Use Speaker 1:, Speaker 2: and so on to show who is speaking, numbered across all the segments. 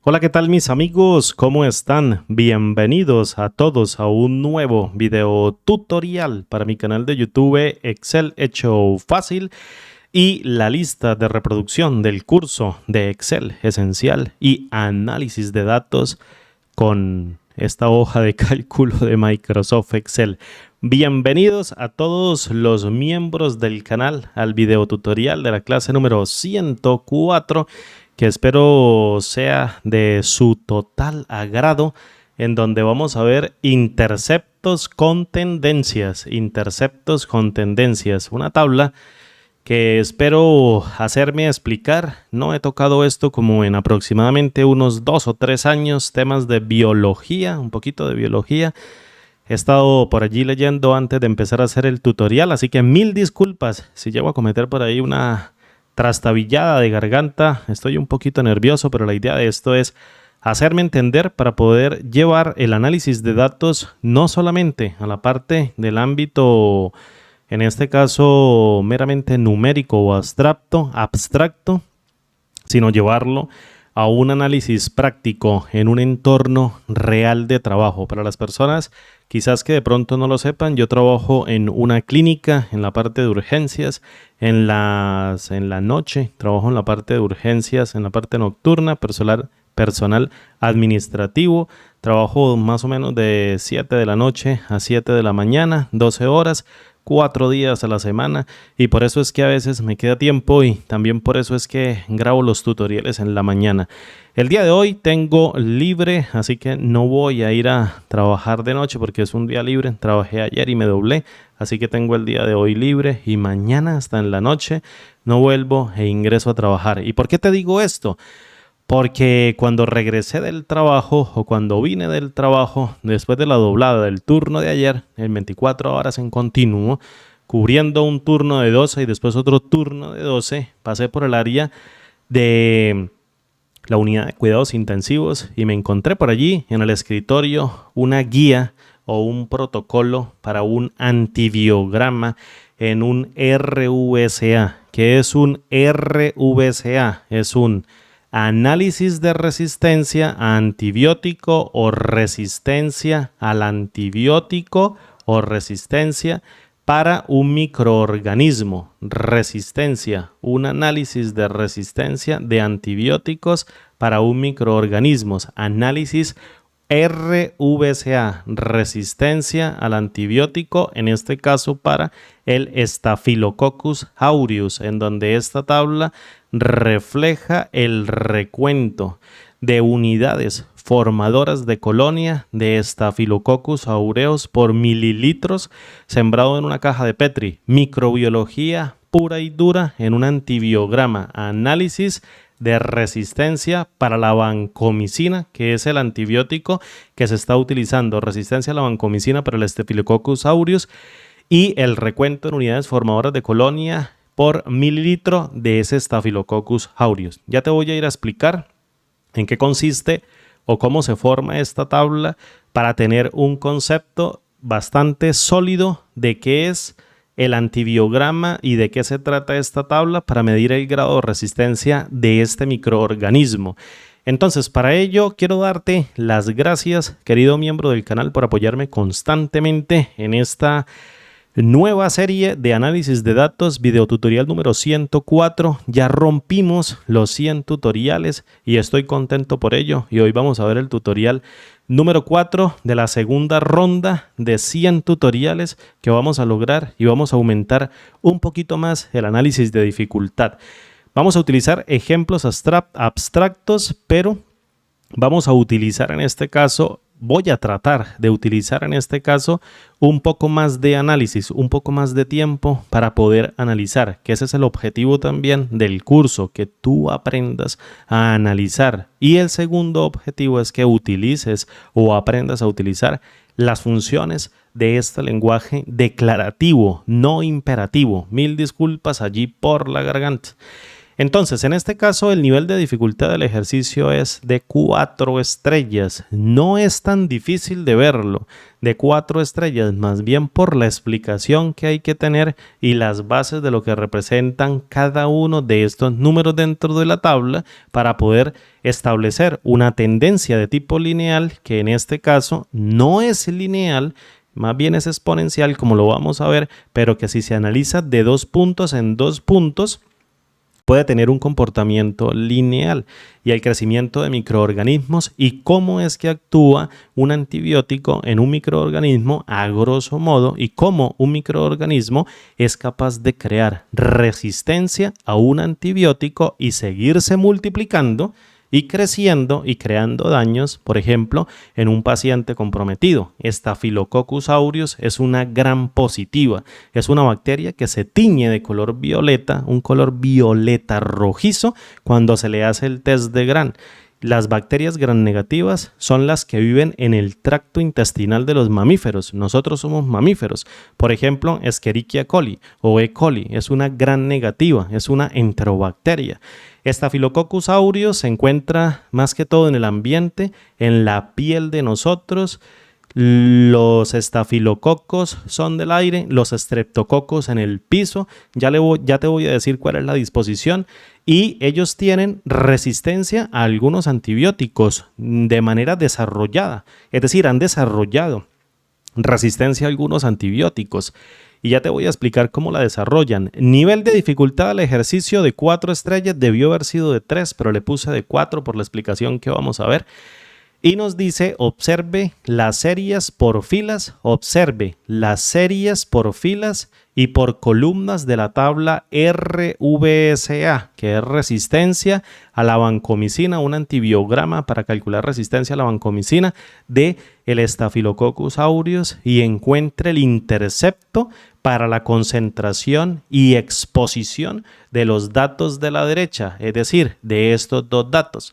Speaker 1: Hola, ¿qué tal mis amigos? ¿Cómo están? Bienvenidos a todos a un nuevo video tutorial para mi canal de YouTube Excel hecho fácil y la lista de reproducción del curso de Excel esencial y análisis de datos con esta hoja de cálculo de Microsoft Excel. Bienvenidos a todos los miembros del canal al video tutorial de la clase número 104, que espero sea de su total agrado, en donde vamos a ver interceptos con tendencias, una tabla que espero hacerme explicar. No he tocado esto como en aproximadamente unos 2 o 3 años, temas de biología, un poquito de biología. He estado por allí leyendo antes de empezar a hacer el tutorial, así que mil disculpas si llego a cometer por ahí una trastabillada de garganta. Estoy un poquito nervioso, pero la idea de esto es hacerme entender para poder llevar el análisis de datos no solamente a la parte del ámbito, en este caso meramente numérico o abstracto, sino llevarlo a un análisis práctico en un entorno real de trabajo. Para las personas quizás que de pronto no lo sepan, yo trabajo en una clínica en la parte de urgencias, en la noche trabajo en la parte de urgencias, en la parte nocturna, personal administrativo. Trabajo más o menos de 7 de la noche a 7 de la mañana, 12 horas, 4 días a la semana, y por eso es que a veces me queda tiempo y también por eso es que grabo los tutoriales en la mañana. El día de hoy tengo libre, así que no voy a ir a trabajar de noche porque es un día libre. Trabajé ayer y me doblé, así que tengo el día de hoy libre y mañana hasta en la noche no vuelvo e ingreso a trabajar. ¿Y por qué te digo esto? Porque cuando regresé del trabajo o cuando vine del trabajo, después de la doblada del turno de ayer, en 24 horas en continuo, cubriendo un turno de 12 y después otro turno de 12, pasé por el área de la unidad de cuidados intensivos y me encontré por allí en el escritorio una guía o un protocolo para un antibiograma en un RVCA. ¿Qué es un RVCA? Es un análisis de resistencia a antibiótico o resistencia al antibiótico o resistencia para un microorganismo. Resistencia, un análisis de resistencia de antibióticos para un microorganismo. Análisis RVCA, resistencia al antibiótico, en este caso para el Staphylococcus aureus, en donde esta tabla refleja el recuento de unidades formadoras de colonia de Staphylococcus aureus por mililitros sembrado en una caja de Petri. Microbiología pura y dura en un antibiograma. Análisis de resistencia para la vancomicina, que es el antibiótico que se está utilizando. Resistencia a la vancomicina para el Staphylococcus aureus y el recuento en unidades formadoras de colonia por mililitro de ese Staphylococcus aureus. Ya te voy a ir a explicar en qué consiste o cómo se forma esta tabla para tener un concepto bastante sólido de qué es el antibiograma y de qué se trata esta tabla para medir el grado de resistencia de este microorganismo. Entonces, para ello quiero darte las gracias, querido miembro del canal, por apoyarme constantemente en esta nueva serie de análisis de datos, video tutorial número 104. Ya rompimos los 100 tutoriales y estoy contento por ello. Y hoy vamos a ver el tutorial número 4 de la segunda ronda de 100 tutoriales que vamos a lograr y vamos a aumentar un poquito más el análisis de dificultad. Vamos a utilizar ejemplos abstractos, pero vamos a utilizar en este caso, voy a tratar de utilizar en este caso un poco más de análisis, un poco más de tiempo para poder analizar, que ese es el objetivo también del curso, que tú aprendas a analizar. Y el segundo objetivo es que utilices o aprendas a utilizar las funciones de este lenguaje declarativo, no imperativo. Mil disculpas allí por la garganta. Entonces, en este caso, el nivel de dificultad del ejercicio es de 4 estrellas. No es tan difícil de verlo, de 4 estrellas, más bien por la explicación que hay que tener y las bases de lo que representan cada uno de estos números dentro de la tabla para poder establecer una tendencia de tipo lineal, que en este caso no es lineal, más bien es exponencial, como lo vamos a ver, pero que si se analiza de 2 puntos en 2 puntos, puede tener un comportamiento lineal, y el crecimiento de microorganismos y cómo es que actúa un antibiótico en un microorganismo a grosso modo, y cómo un microorganismo es capaz de crear resistencia a un antibiótico y seguirse multiplicando y creciendo y creando daños, por ejemplo, en un paciente comprometido. Staphylococcus aureus es una gram positiva, es una bacteria que se tiñe de color violeta, un color violeta rojizo cuando se le hace el test de Gram. Las bacterias gram negativas son las que viven en el tracto intestinal de los mamíferos. Nosotros somos mamíferos. Por ejemplo, Escherichia coli o E. coli es una gram negativa, es una enterobacteria. Staphylococcus aureus se encuentra más que todo en el ambiente, en la piel de nosotros. Los estafilococos son del aire, los streptococos en el piso. Ya te voy a decir cuál es la disposición. Y ellos tienen resistencia a algunos antibióticos de manera desarrollada. Es decir, han desarrollado resistencia a algunos antibióticos. Y ya te voy a explicar cómo la desarrollan. Nivel de dificultad al ejercicio de 4 estrellas. Debió haber sido de 3, pero le puse de 4 por la explicación que vamos a ver. Y nos dice, observe las series por filas, y por columnas de la tabla RVSA, que es resistencia a la vancomicina, un antibiograma para calcular resistencia a la vancomicina de el Staphylococcus aureus, y encuentre el intercepto para la concentración y exposición de los datos de la derecha, es decir, de estos dos datos.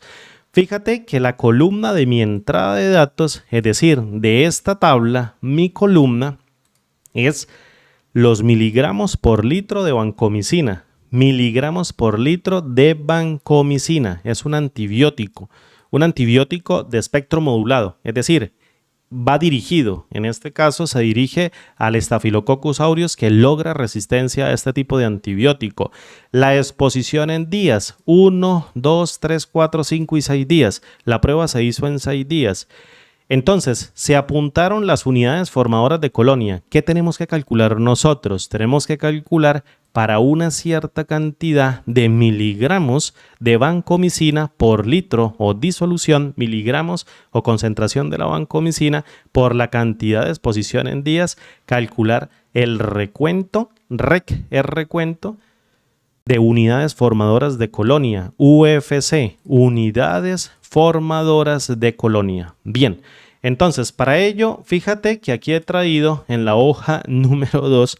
Speaker 1: Fíjate que la columna de mi entrada de datos, es decir, de esta tabla, mi columna es los miligramos por litro de vancomicina. Miligramos por litro de vancomicina. Es un antibiótico de espectro modulado, es decir, va dirigido, en este caso se dirige al Staphylococcus aureus, que logra resistencia a este tipo de antibiótico. La exposición en días, 1, 2, 3, 4, 5 y 6 días. La prueba se hizo en 6 días. Entonces, se apuntaron las unidades formadoras de colonia. ¿Qué tenemos que calcular nosotros? Tenemos que calcular para una cierta cantidad de miligramos de vancomicina por litro o disolución, miligramos o concentración de la vancomicina por la cantidad de exposición en días, calcular el recuento, el recuento de unidades formadoras de colonia, UFC, unidades formadoras de colonia. Bien, entonces para ello, fíjate que aquí he traído en la hoja número 2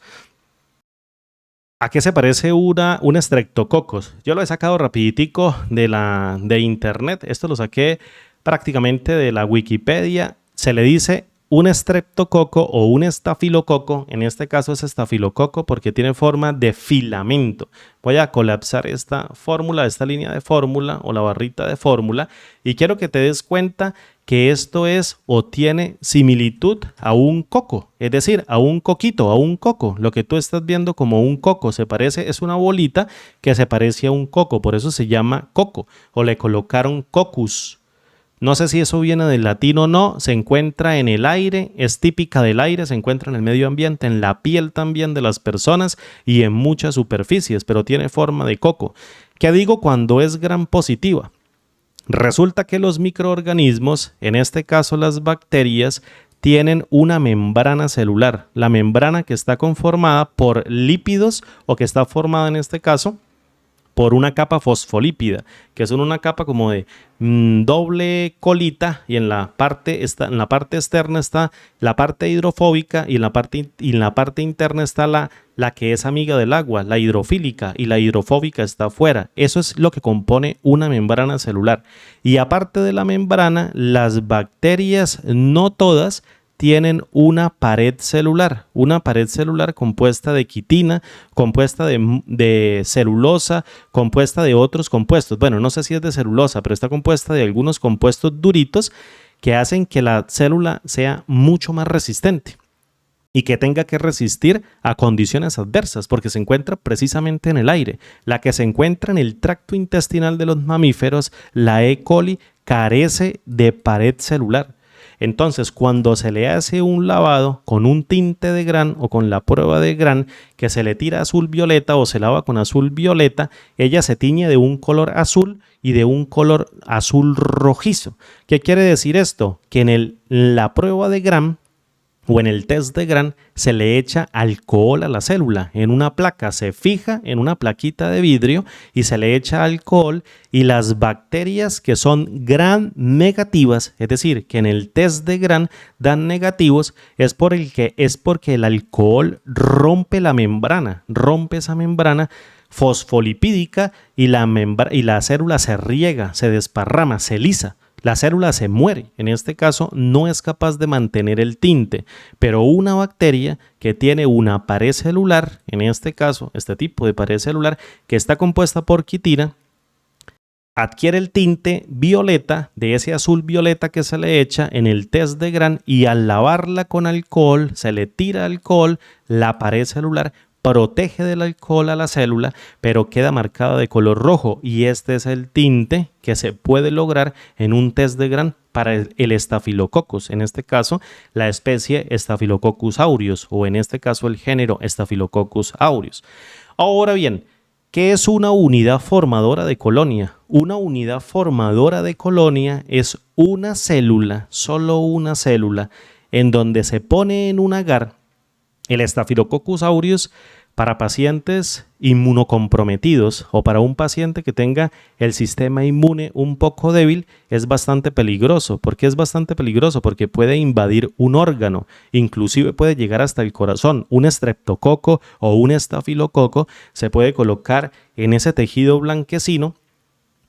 Speaker 1: ¿a qué se parece un estreptococos? Yo lo he sacado rapiditico de internet. Esto lo saqué prácticamente de la Wikipedia. Se le dice un estreptococo o un estafilococo. En este caso es estafilococo porque tiene forma de filamento. Voy a colapsar esta fórmula, esta línea de fórmula o la barrita de fórmula, y quiero que te des cuenta que esto es o tiene similitud a un coco, es decir, a un coquito, a un coco. Lo que tú estás viendo como un coco es una bolita que se parece a un coco, por eso se llama coco, o le colocaron cocus. No sé si eso viene del latín o no, se encuentra en el aire, es típica del aire, se encuentra en el medio ambiente, en la piel también de las personas y en muchas superficies, pero tiene forma de coco. ¿Qué digo cuando es gram positiva? Resulta que los microorganismos, en este caso las bacterias, tienen una membrana celular, la membrana que está conformada por lípidos o que está formada en este caso por una capa fosfolípida, que son una capa como de doble colita, y en la parte externa está la parte hidrofóbica y en la parte interna está la que es amiga del agua, la hidrofílica, y la hidrofóbica está afuera. Eso es lo que compone una membrana celular. Y aparte de la membrana, las bacterias, no todas, tienen una pared celular compuesta de quitina, compuesta de celulosa, compuesta de otros compuestos. Bueno, no sé si es de celulosa, pero está compuesta de algunos compuestos duritos que hacen que la célula sea mucho más resistente y que tenga que resistir a condiciones adversas, porque se encuentra precisamente en el aire. La que se encuentra en el tracto intestinal de los mamíferos, la E. coli, carece de pared celular. Entonces, cuando se le hace un lavado con un tinte de Gram o con la prueba de Gram, que se le tira azul violeta o se lava con azul violeta, ella se tiñe de un color azul y de un color azul rojizo. ¿Qué quiere decir esto? Que en la prueba de Gram o en el test de Gram se le echa alcohol a la célula. En una placa se fija en una plaquita de vidrio y se le echa alcohol, y las bacterias que son Gram negativas, es decir, que en el test de Gram dan negativos, es porque el alcohol rompe la membrana, rompe esa membrana fosfolipídica y la célula se riega, se desparrama, se lisa. La célula se muere. En este caso no es capaz de mantener el tinte, pero una bacteria que tiene una pared celular, en este caso este tipo de pared celular que está compuesta por quitina, adquiere el tinte violeta de ese azul violeta que se le echa en el test de Gram, y al lavarla con alcohol, se le tira alcohol, la pared celular protege del alcohol a la célula, pero queda marcada de color rojo, y este es el tinte que se puede lograr en un test de Gram para el Staphylococcus, en este caso la especie Staphylococcus aureus, o en este caso el género Staphylococcus aureus. Ahora bien, ¿qué es una unidad formadora de colonia? Una unidad formadora de colonia es una célula, solo una célula, en donde se pone en un agar el Staphylococcus aureus para pacientes inmunocomprometidos o para un paciente que tenga el sistema inmune un poco débil. Es bastante peligroso. ¿Por qué es bastante peligroso? Porque puede invadir un órgano, inclusive puede llegar hasta el corazón. Un estreptococo o un estafilococo se puede colocar en ese tejido blanquecino,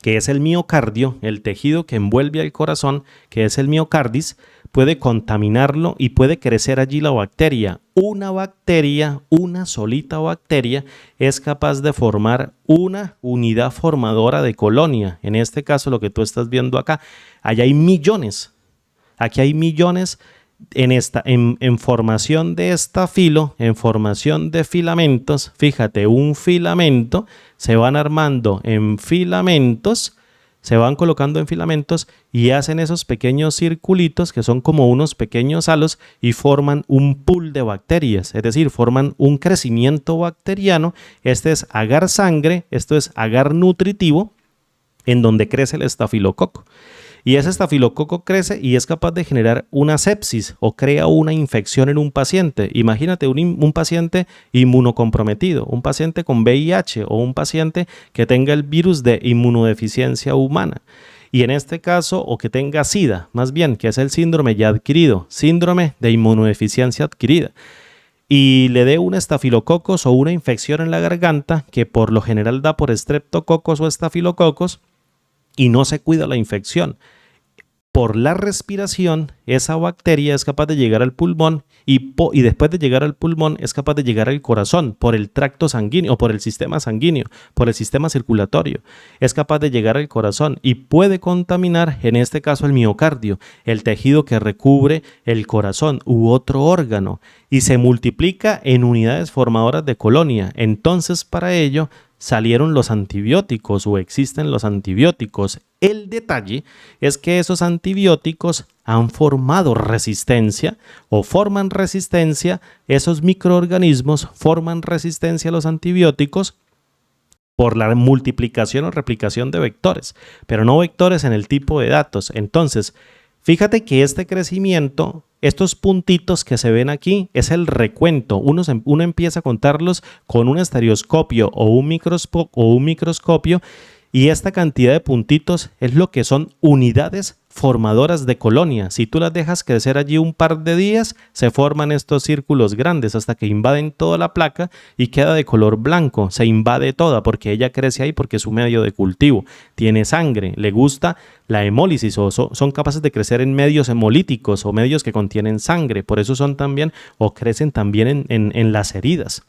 Speaker 1: que es el miocardio, el tejido que envuelve al corazón, que es el miocardis, puede contaminarlo y puede crecer allí la bacteria. Una bacteria, una solita bacteria, es capaz de formar una unidad formadora de colonia. En este caso, lo que tú estás viendo acá, allá hay millones. Aquí hay millones en formación de estafilo, en formación de filamentos. Fíjate, un filamento se van armando en filamentos, se van colocando en filamentos y hacen esos pequeños circulitos que son como unos pequeños halos y forman un pool de bacterias, es decir, forman un crecimiento bacteriano. Este es agar sangre, esto es agar nutritivo, en donde crece el estafilococo. Y ese estafilococo crece y es capaz de generar una sepsis o crea una infección en un paciente. Imagínate un paciente inmunocomprometido, un paciente con VIH o un paciente que tenga el virus de inmunodeficiencia humana. Y en este caso, o que tenga SIDA, más bien, que es el síndrome ya adquirido, síndrome de inmunodeficiencia adquirida, y le dé un estafilococos o una infección en la garganta, que por lo general da por estreptococos o estafilococos, y no se cuida la infección. Por la respiración, esa bacteria es capaz de llegar al pulmón y después de llegar al pulmón es capaz de llegar al corazón por el tracto sanguíneo, o por el sistema sanguíneo, por el sistema circulatorio. Es capaz de llegar al corazón y puede contaminar, en este caso, el miocardio, el tejido que recubre el corazón u otro órgano, y se multiplica en unidades formadoras de colonia. Entonces, para ello salieron los antibióticos o existen los antibióticos. El detalle es que esos antibióticos han formado resistencia o forman resistencia, esos microorganismos forman resistencia a los antibióticos por la multiplicación o replicación de vectores, pero no vectores en el tipo de datos. Entonces, fíjate que este crecimiento, estos puntitos que se ven aquí, es el recuento. Uno empieza a contarlos con un estereoscopio o un microscopio Y esta cantidad de puntitos es lo que son unidades formadoras de colonia. Si tú las dejas crecer allí un par de días, se forman estos círculos grandes hasta que invaden toda la placa y queda de color blanco. Se invade toda porque ella crece ahí porque es un medio de cultivo. Tiene sangre, le gusta la hemólisis o son capaces de crecer en medios hemolíticos o medios que contienen sangre. Por eso son también o crecen también en las heridas.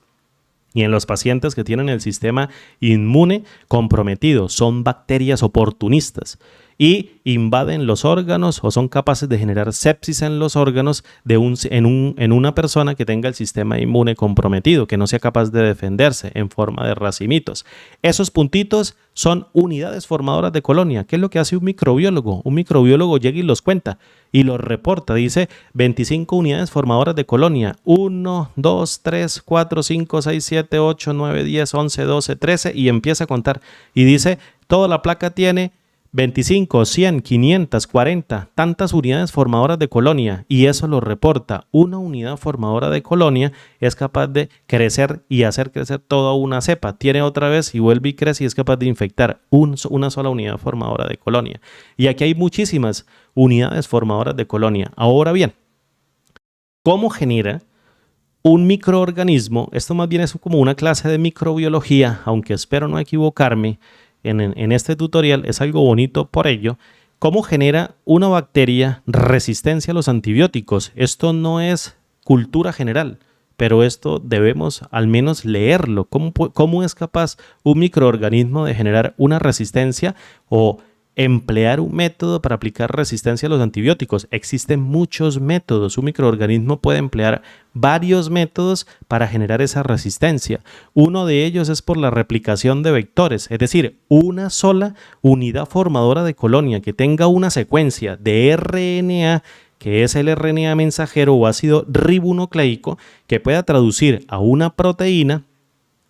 Speaker 1: Y en los pacientes que tienen el sistema inmune comprometido, son bacterias oportunistas y invaden los órganos o son capaces de generar sepsis en los órganos en una persona que tenga el sistema inmune comprometido, que no sea capaz de defenderse en forma de racimitos. Esos puntitos son unidades formadoras de colonia. ¿Qué es lo que hace un microbiólogo? Un microbiólogo llega y los cuenta y los reporta. Dice 25 unidades formadoras de colonia. 1, 2, 3, 4, 5, 6, 7, 8, 9, 10, 11, 12, 13 y empieza a contar. Y dice, toda la placa tiene 25, 100, 500, 40, tantas unidades formadoras de colonia y eso lo reporta. Una unidad formadora de colonia es capaz de crecer y hacer crecer toda una cepa. Tiene otra vez y vuelve y crece y es capaz de infectar una sola unidad formadora de colonia. Y aquí hay muchísimas unidades formadoras de colonia. Ahora bien, ¿cómo genera un microorganismo? Esto más bien es como una clase de microbiología, aunque espero no equivocarme. En este tutorial es algo bonito por ello. ¿Cómo genera una bacteria resistencia a los antibióticos? Esto no es cultura general, pero esto debemos al menos leerlo. ¿Cómo es capaz un microorganismo de generar una resistencia o emplear un método para aplicar resistencia a los antibióticos? Existen muchos métodos. Un microorganismo puede emplear varios métodos para generar esa resistencia. Uno de ellos es por la replicación de vectores, es decir, una sola unidad formadora de colonia que tenga una secuencia de RNA, que es el RNA mensajero o ácido ribonucleico, que pueda traducir a una proteína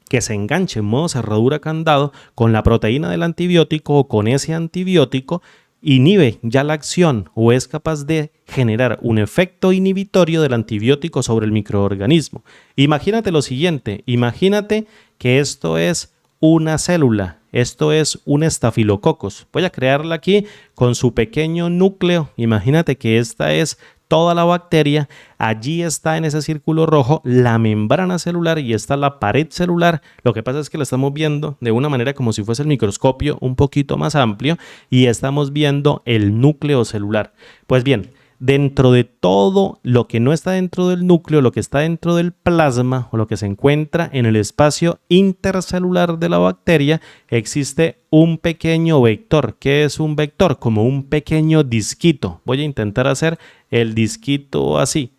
Speaker 1: que se enganche en modo cerradura candado con la proteína del antibiótico o con ese antibiótico, inhibe ya la acción o es capaz de generar un efecto inhibitorio del antibiótico sobre el microorganismo. Imagínate lo siguiente, imagínate que esto es una célula, esto es un estafilococos. Voy a crearla aquí con su pequeño núcleo. Imagínate que esta es toda la bacteria, allí está en ese círculo rojo la membrana celular y está la pared celular. Lo que pasa es que la estamos viendo de una manera como si fuese el microscopio un poquito más amplio y estamos viendo el núcleo celular. Pues bien, dentro de todo lo que no está dentro del núcleo, lo que está dentro del plasma o lo que se encuentra en el espacio intercelular de la bacteria, existe un pequeño vector. ¿Qué es un vector? Como un pequeño disquito. Voy a intentar hacer el disquito así.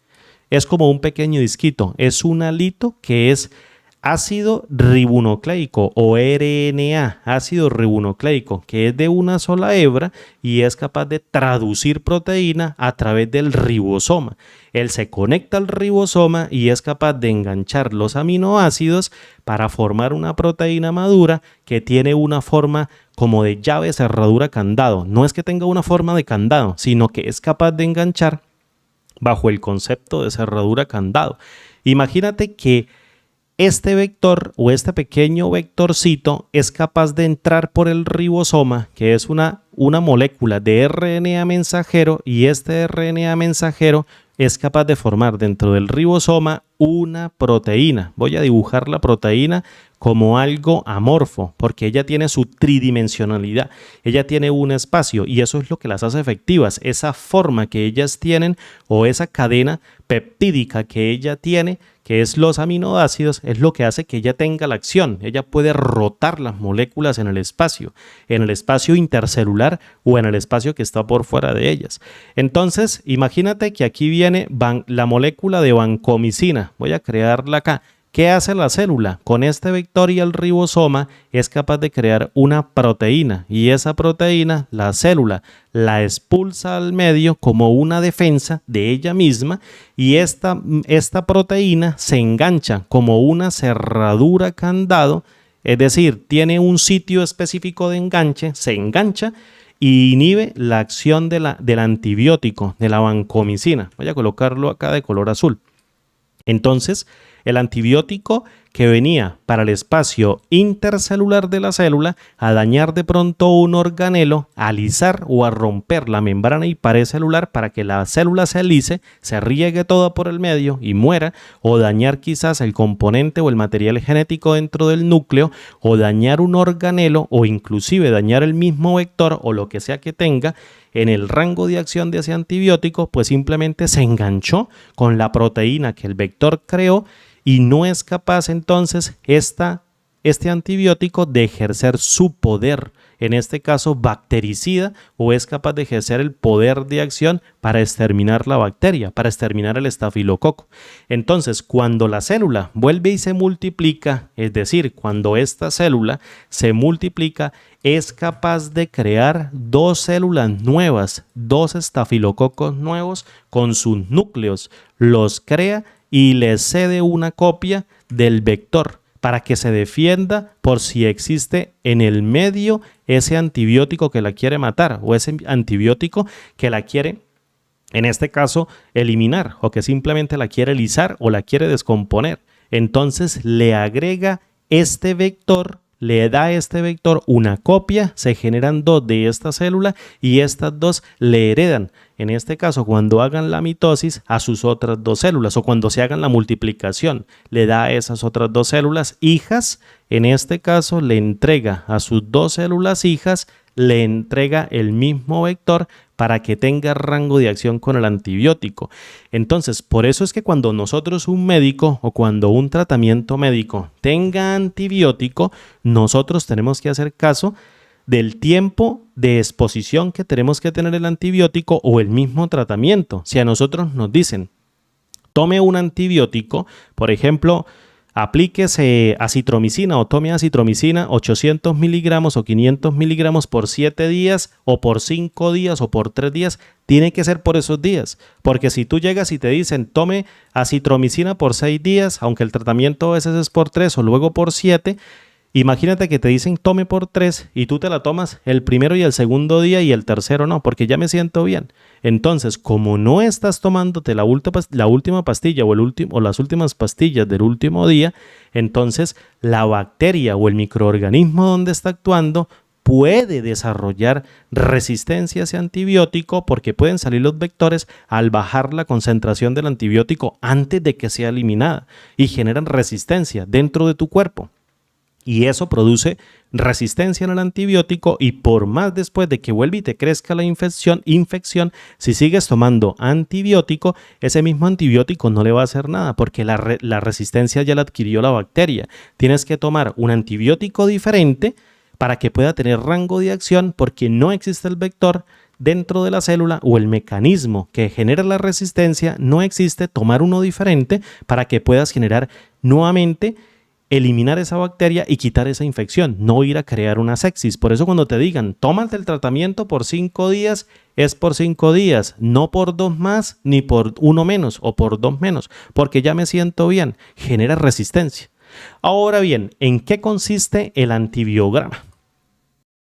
Speaker 1: Es como un pequeño disquito. Es un halito que es ácido ribonucleico o RNA, ácido ribonucleico, que es de una sola hebra y es capaz de traducir proteína a través del ribosoma. Él se conecta al ribosoma y es capaz de enganchar los aminoácidos para formar una proteína madura que tiene una forma como de llave, cerradura, candado. No es que tenga una forma de candado, sino que es capaz de enganchar bajo el concepto de cerradura, candado. Imagínate que este vector o este pequeño vectorcito es capaz de entrar por el ribosoma, que es una molécula de RNA mensajero, y este RNA mensajero es capaz de formar dentro del ribosoma una proteína. Voy a dibujar la proteína como algo amorfo, porque ella tiene su tridimensionalidad, ella tiene un espacio y eso es lo que las hace efectivas, esa forma que ellas tienen o esa cadena peptídica que ella tiene, que es los aminoácidos, es lo que hace que ella tenga la acción. Ella puede rotar las moléculas en el espacio intercelular o en el espacio que está por fuera de ellas. Entonces, imagínate que aquí viene la molécula de vancomicina. Voy a crearla acá. ¿Qué hace la célula? Con este vector y el ribosoma es capaz de crear una proteína y esa proteína, la célula, la expulsa al medio como una defensa de ella misma y esta proteína se engancha como una cerradura candado, es decir, tiene un sitio específico de enganche, se engancha y inhibe la acción del antibiótico, de la vancomicina. Voy a colocarlo acá de color azul. Entonces, el antibiótico que venía para el espacio intercelular de la célula a dañar de pronto un organelo, a alisar o a romper la membrana y pared celular para que la célula se alise, se riegue toda por el medio y muera, o dañar quizás el componente o el material genético dentro del núcleo, o dañar un organelo, o inclusive dañar el mismo vector o lo que sea que tenga en el rango de acción de ese antibiótico, pues simplemente se enganchó con la proteína que el vector creó y no es capaz entonces este antibiótico de ejercer su poder, en este caso bactericida, o es capaz de ejercer el poder de acción para exterminar la bacteria, para exterminar el estafilococo. Entonces, cuando la célula vuelve y se multiplica, es decir, cuando esta célula se multiplica, es capaz de crear dos células nuevas, dos estafilococos nuevos con sus núcleos, los crea y les cede una copia del vector para que se defienda por si existe en el medio ese antibiótico que la quiere matar o ese antibiótico que la quiere, en este caso, eliminar o que simplemente la quiere lisar o la quiere descomponer. Entonces le agrega este vector, le da a este vector una copia, se generan dos de esta célula y estas dos le heredan, en este caso cuando hagan la mitosis, a sus otras dos células, o cuando se hagan la multiplicación, le da a esas otras dos células hijas, en este caso le entrega a sus dos células hijas, le entrega el mismo vector para que tenga rango de acción con el antibiótico. Entonces, por eso es que cuando nosotros, un médico o cuando un tratamiento médico tenga antibiótico, nosotros tenemos que hacer caso del tiempo de exposición que tenemos que tener el antibiótico o el mismo tratamiento. Si a nosotros nos dicen, tome un antibiótico, por ejemplo, aplíquese acitromicina o tome acitromicina 800 miligramos o 500 miligramos por 7 días o por 5 días o por 3 días, tiene que ser por esos días, porque si tú llegas y te dicen tome acitromicina por 6 días, aunque el tratamiento a veces es por 3 o luego por 7, imagínate que te dicen tome por 3 y tú te la tomas el primero y el segundo día y el tercero no, porque ya me siento bien. Entonces, como no estás tomándote la última pastilla o las últimas pastillas del último día, entonces la bacteria o el microorganismo donde está actuando puede desarrollar resistencia a ese antibiótico porque pueden salir los vectores al bajar la concentración del antibiótico antes de que sea eliminada y generan resistencia dentro de tu cuerpo. Y eso produce resistencia en el antibiótico y por más después de que vuelva y te crezca la infección, si sigues tomando antibiótico, ese mismo antibiótico no le va a hacer nada porque la resistencia ya la adquirió la bacteria. Tienes que tomar un antibiótico diferente para que pueda tener rango de acción porque no existe el vector dentro de la célula o el mecanismo que genera la resistencia, no existe. Tomar uno diferente para que puedas generar nuevamente eliminar esa bacteria y quitar esa infección, no ir a crear una sepsis. Por eso cuando te digan, tómate el tratamiento por 5 días, es por 5 días, no por 2 más, ni por 1 menos o por 2 menos, porque ya me siento bien, genera resistencia. Ahora bien, ¿en qué consiste el antibiograma?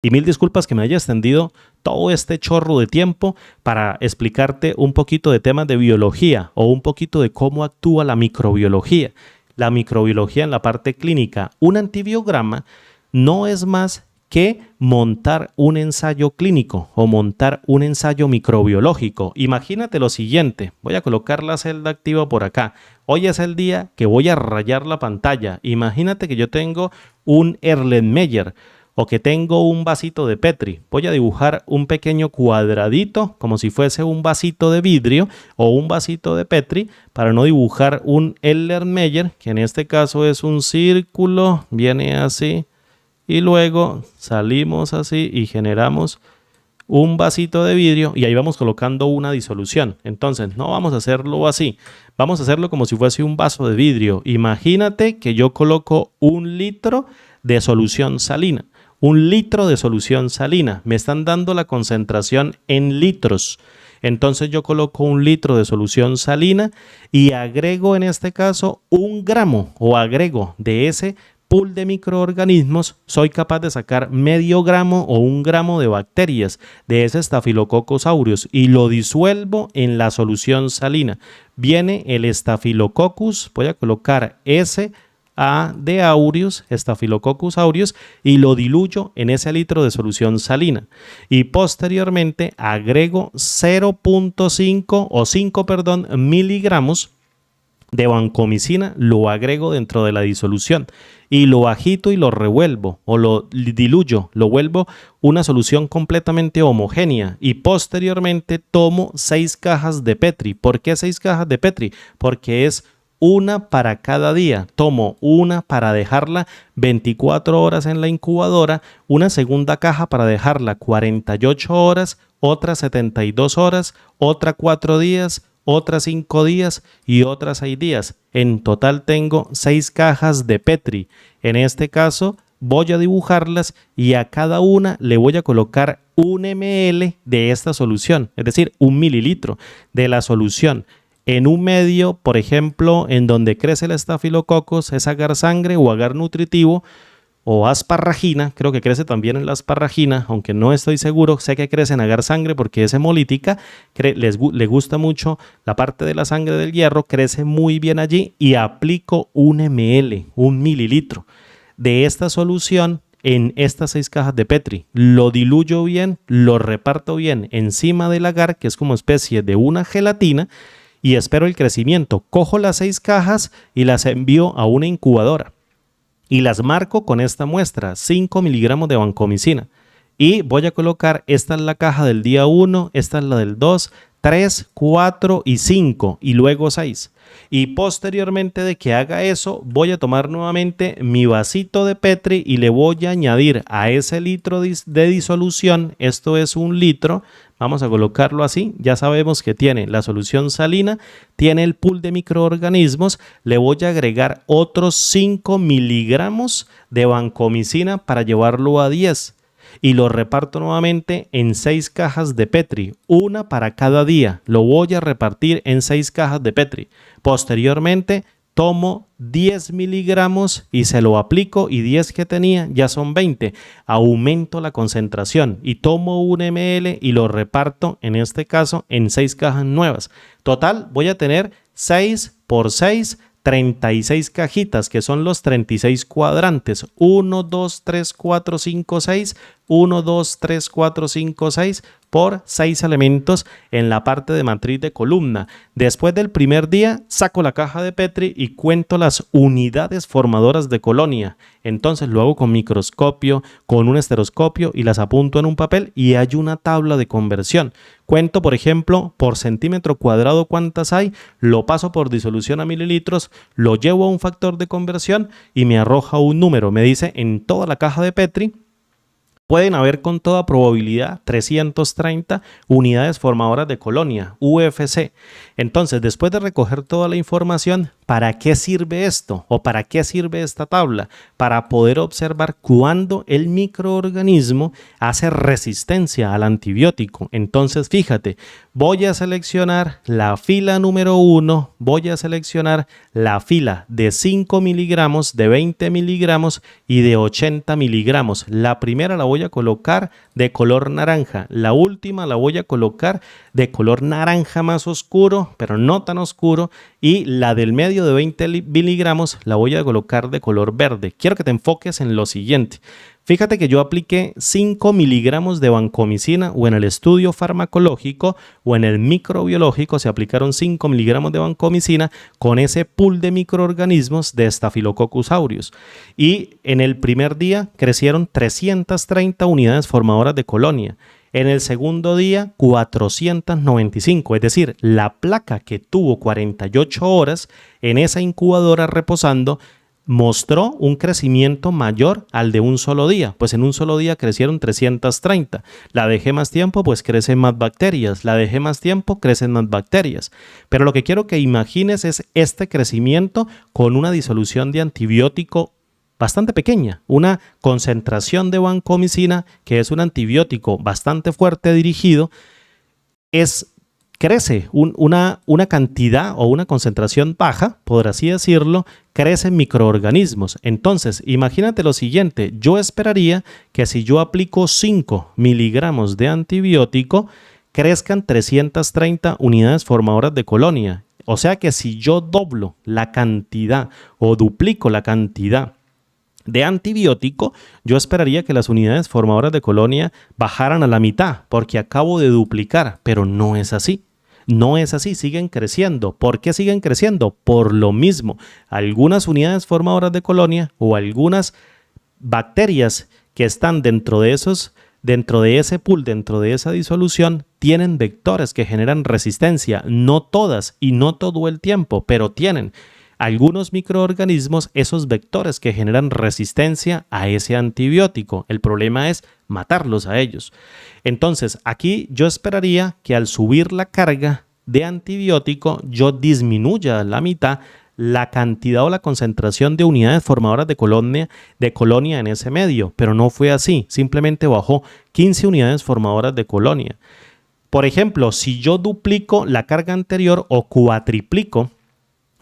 Speaker 1: Y mil disculpas que me haya extendido todo este chorro de tiempo para explicarte un poquito de temas de biología o un poquito de cómo actúa la microbiología. La microbiología en la parte clínica. Un antibiograma no es más que montar un ensayo clínico o montar un ensayo microbiológico. Imagínate lo siguiente, voy a colocar la celda activa por acá. Hoy es el día que voy a rayar la pantalla. Imagínate que yo tengo un Erlenmeyer o que tengo un vasito de Petri. Voy a dibujar un pequeño cuadradito como si fuese un vasito de vidrio o un vasito de Petri para no dibujar un Erlenmeyer, que en este caso es un círculo, viene así y luego salimos así y generamos un vasito de vidrio y ahí vamos colocando una disolución. Entonces no vamos a hacerlo así, vamos a hacerlo como si fuese un vaso de vidrio. Imagínate que yo coloco 1 litro de solución salina. 1 litro de solución salina. Me están dando la concentración en litros. Entonces yo coloco 1 litro de solución salina y agrego en este caso 1 gramo o agrego de ese pool de microorganismos. Soy capaz de sacar medio gramo o 1 gramo de bacterias de ese Staphylococcus aureus y lo disuelvo en la solución salina. Viene el Staphylococcus, voy a colocar ese de aureus, Staphylococcus aureus, y lo diluyo en ese litro de solución salina. Y posteriormente agrego 0.5 o 5, perdón, miligramos de vancomicina, lo agrego dentro de la disolución y lo agito y lo revuelvo o lo diluyo, lo vuelvo una solución completamente homogénea y posteriormente tomo 6 cajas de Petri. ¿Por qué 6 cajas de Petri? Porque es una para cada día. Tomo una para dejarla 24 horas en la incubadora, una segunda caja para dejarla 48 horas, otra 72 horas, otra 4 días, otras 5 días y otras 6 días. En total tengo 6 cajas de Petri. En este caso voy a dibujarlas y a cada una le voy a colocar 1 ml de esta solución, es decir, 1 mililitro de la solución. En un medio, por ejemplo, en donde crece el estafilococcus, es agar sangre o agar nutritivo, o asparragina, creo que crece también en la asparragina, aunque no estoy seguro, sé que crece en agar sangre porque es hemolítica, le gusta mucho la parte de la sangre del hierro, crece muy bien allí y aplico 1 ml, 1 mililitro de esta solución en estas 6 cajas de Petri. Lo diluyo bien, lo reparto bien encima del agar, que es como especie de una gelatina, y espero el crecimiento. Cojo las 6 cajas y las envío a una incubadora. Y las marco con esta muestra, 5 miligramos de vancomicina. Y voy a colocar, esta es la caja del día 1, esta es la del 2, 3, 4 y 5 y luego 6. Y posteriormente de que haga eso, voy a tomar nuevamente mi vasito de Petri y le voy a añadir a ese litro de disolución, esto es 1 litro, vamos a colocarlo así, ya sabemos que tiene la solución salina, tiene el pool de microorganismos, le voy a agregar otros 5 miligramos de vancomicina para llevarlo a 10. Y lo reparto nuevamente en 6 cajas de Petri, una para cada día. Lo voy a repartir en 6 cajas de Petri. Posteriormente tomo 10 miligramos y se lo aplico y 10 que tenía ya son 20. Aumento la concentración y tomo 1 ml y lo reparto en este caso en 6 cajas nuevas. Total voy a tener 6 por 6, 36 cajitas, que son los 36 cuadrantes. 1, 2, 3, 4, 5, 6. 1, 2, 3, 4, 5, 6 por 6 elementos en la parte de matriz de columna. Después del primer día saco la caja de Petri y cuento las unidades formadoras de colonia. Entonces lo hago con microscopio, con un estereoscopio y las apunto en un papel y hay una tabla de conversión. Cuento, por ejemplo, por centímetro cuadrado cuántas hay, lo paso por disolución a mililitros, lo llevo a un factor de conversión y me arroja un número. Me dice en toda la caja de Petri pueden haber con toda probabilidad 330 unidades formadoras de colonia, UFC. Entonces, después de recoger toda la información, ¿para qué sirve esto? ¿O para qué sirve esta tabla? Para poder observar cuándo el microorganismo hace resistencia al antibiótico. Entonces, fíjate, voy a seleccionar la fila número 1, voy a seleccionar la fila de 5 miligramos, de 20 miligramos y de 80 miligramos. La primera la voy a colocar de color naranja, la última la voy a colocar de color naranja más oscuro, pero no tan oscuro, y la del medio de 20 miligramos la voy a colocar de color verde. Quiero que te enfoques en lo siguiente. Fíjate que yo apliqué 5 miligramos de vancomicina o en el estudio farmacológico o en el microbiológico se aplicaron 5 miligramos de vancomicina con ese pool de microorganismos de Staphylococcus aureus. Y en el primer día crecieron 330 unidades formadoras de colonia. En el segundo día, 495, es decir, la placa que tuvo 48 horas en esa incubadora reposando mostró un crecimiento mayor al de un solo día, pues en un solo día crecieron 330. La dejé más tiempo, pues crecen más bacterias. La dejé más tiempo, crecen más bacterias. Pero lo que quiero que imagines es este crecimiento con una disolución de antibiótico bastante pequeña, una concentración de vancomicina, que es un antibiótico bastante fuerte dirigido, crece una cantidad o una concentración baja, por así decirlo, crecen microorganismos. Entonces, imagínate lo siguiente, yo esperaría que si yo aplico 5 miligramos de antibiótico, crezcan 330 unidades formadoras de colonia. O sea que si yo doblo la cantidad o duplico la cantidad de antibiótico, yo esperaría que las unidades formadoras de colonia bajaran a la mitad, porque acabo de duplicar, pero no es así. No es así, siguen creciendo. ¿Por qué siguen creciendo? Por lo mismo. Algunas unidades formadoras de colonia o algunas bacterias que están dentro de ese pool, dentro de esa disolución, tienen vectores que generan resistencia. No todas y no todo el tiempo, pero tienen algunos microorganismos esos vectores que generan resistencia a ese antibiótico. El problema es matarlos a ellos. Entonces, aquí yo esperaría que al subir la carga de antibiótico, yo disminuya a la mitad la cantidad o la concentración de unidades formadoras de colonia en ese medio, pero no fue así, simplemente bajó 15 unidades formadoras de colonia. Por ejemplo, si yo duplico la carga anterior o cuatriplico,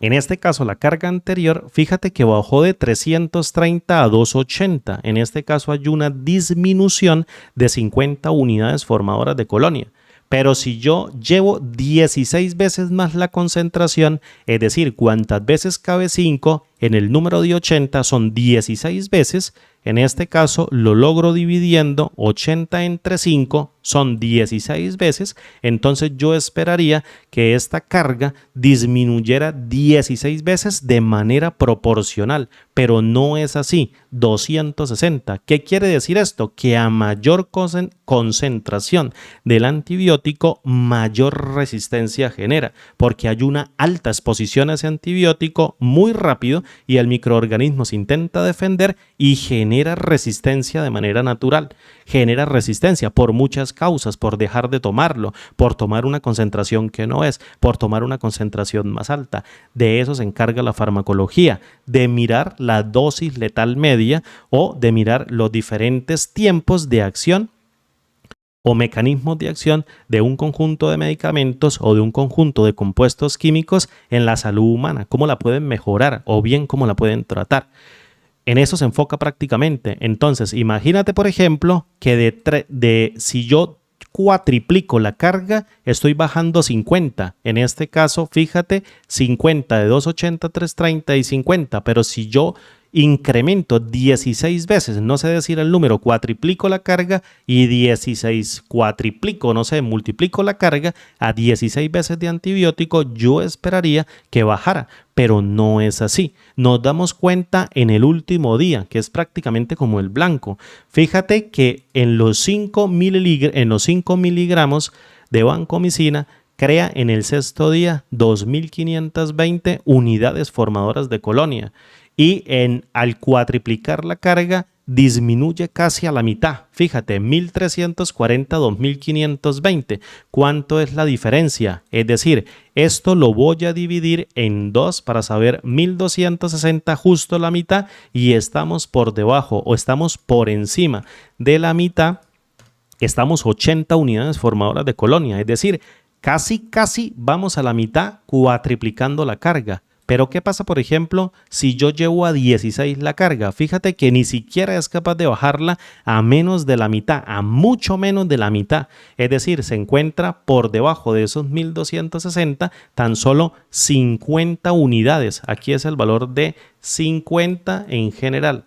Speaker 1: en este caso la carga anterior, fíjate que bajó de 330 a 280. En este caso hay una disminución de 50 unidades formadoras de colonia. Pero si yo llevo 16 veces más la concentración, es decir, cuántas veces cabe 5, en el número de 80 son 16 veces. En este caso lo logro dividiendo 80 entre 5, son 16 veces. Entonces yo esperaría que esta carga disminuyera 16 veces de manera proporcional, pero no es así, 260. ¿Qué quiere decir esto? Que a mayor concentración del antibiótico, mayor resistencia genera, porque hay una alta exposición a ese antibiótico muy rápido y el microorganismo se intenta defender y genera resistencia de manera natural. Genera resistencia por muchas causas, por dejar de tomarlo, por tomar una concentración que no es, por tomar una concentración más alta. De eso se encarga la farmacología, de mirar la dosis letal media o de mirar los diferentes tiempos de acción o mecanismos de acción de un conjunto de medicamentos o de un conjunto de compuestos químicos en la salud humana, cómo la pueden mejorar o bien cómo la pueden tratar. En eso se enfoca prácticamente. Entonces, imagínate, por ejemplo, que si yo cuatriplico la carga, estoy bajando 50. En este caso, fíjate, 50 de 280, 330 y 50. Pero si yo incremento 16 veces, no sé decir el número, cuatriplico la carga y 16 cuatriplico, no sé, multiplico la carga a 16 veces de antibiótico, yo esperaría que bajara, pero no es así. Nos damos cuenta en el último día, que es prácticamente como el blanco. Fíjate que en los 5 miligramos de vancomicina crea en el sexto día 2.520 unidades formadoras de colonia. Y al cuatriplicar la carga disminuye casi a la mitad. Fíjate, 1.340 a 2.520. ¿Cuánto es la diferencia? Es decir, esto lo voy a dividir en 2 para saber 1.260, justo la mitad, y estamos por debajo o estamos por encima de la mitad. Estamos 80 unidades formadoras de colonia. Es decir, casi vamos a la mitad cuatriplicando la carga. Pero ¿qué pasa, por ejemplo, si yo llevo a 16 la carga? Fíjate que ni siquiera es capaz de bajarla a menos de la mitad, a mucho menos de la mitad. Es decir, se encuentra por debajo de esos 1.260 tan solo 50 unidades. Aquí es el valor de 50 en general.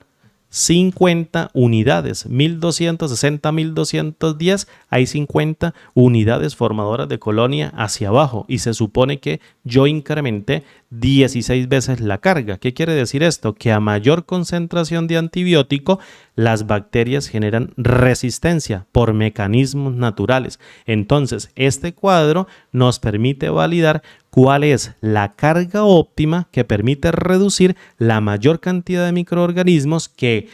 Speaker 1: 50 unidades, 1.260, 1.210, hay 50 unidades formadoras de colonia hacia abajo y se supone que yo incrementé 16 veces la carga. ¿Qué quiere decir esto? Que a mayor concentración de antibiótico, las bacterias generan resistencia por mecanismos naturales. Entonces, este cuadro nos permite validar cuál es la carga óptima que permite reducir la mayor cantidad de microorganismos que,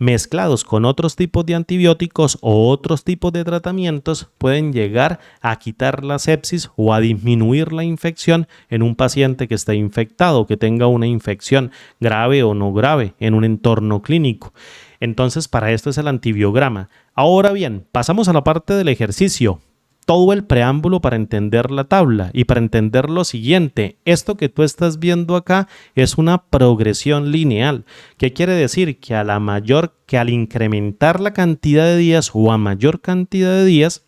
Speaker 1: mezclados con otros tipos de antibióticos o otros tipos de tratamientos, pueden llegar a quitar la sepsis o a disminuir la infección en un paciente que esté infectado, que tenga una infección grave o no grave en un entorno clínico. Entonces, para esto es el antibiograma. Ahora bien, pasamos a la parte del ejercicio. Todo el preámbulo para entender la tabla y para entender lo siguiente. Esto que tú estás viendo acá es una progresión lineal. ¿Qué quiere decir? Que al incrementar la cantidad de días o a mayor cantidad de días,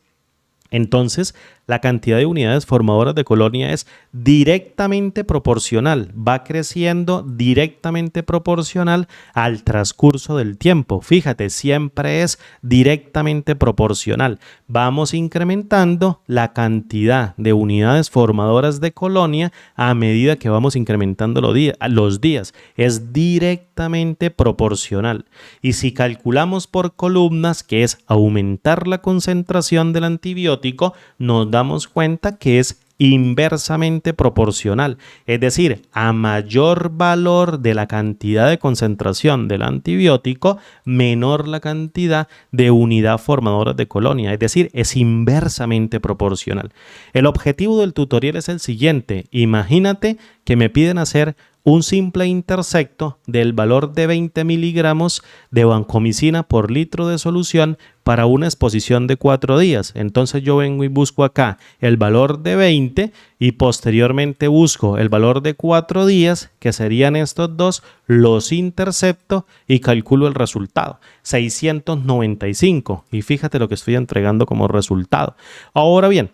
Speaker 1: entonces la cantidad de unidades formadoras de colonia es directamente proporcional, va creciendo directamente proporcional al transcurso del tiempo. Fíjate, siempre es directamente proporcional. Vamos incrementando la cantidad de unidades formadoras de colonia a medida que vamos incrementando los días. Es directamente proporcional. Y si calculamos por columnas, que es aumentar la concentración del antibiótico, nos damos cuenta que es inversamente proporcional, es decir, a mayor valor de la cantidad de concentración del antibiótico, menor la cantidad de unidad formadora de colonia, es decir, es inversamente proporcional. El objetivo del tutorial es el siguiente: imagínate que me piden hacer un simple intersecto del valor de 20 miligramos de vancomicina por litro de solución para una exposición de 4 días. Entonces yo vengo y busco acá el valor de 20 y posteriormente busco el valor de 4 días, que serían estos dos, los intercepto y calculo el resultado, 695. Y fíjate lo que estoy entregando como resultado. Ahora bien,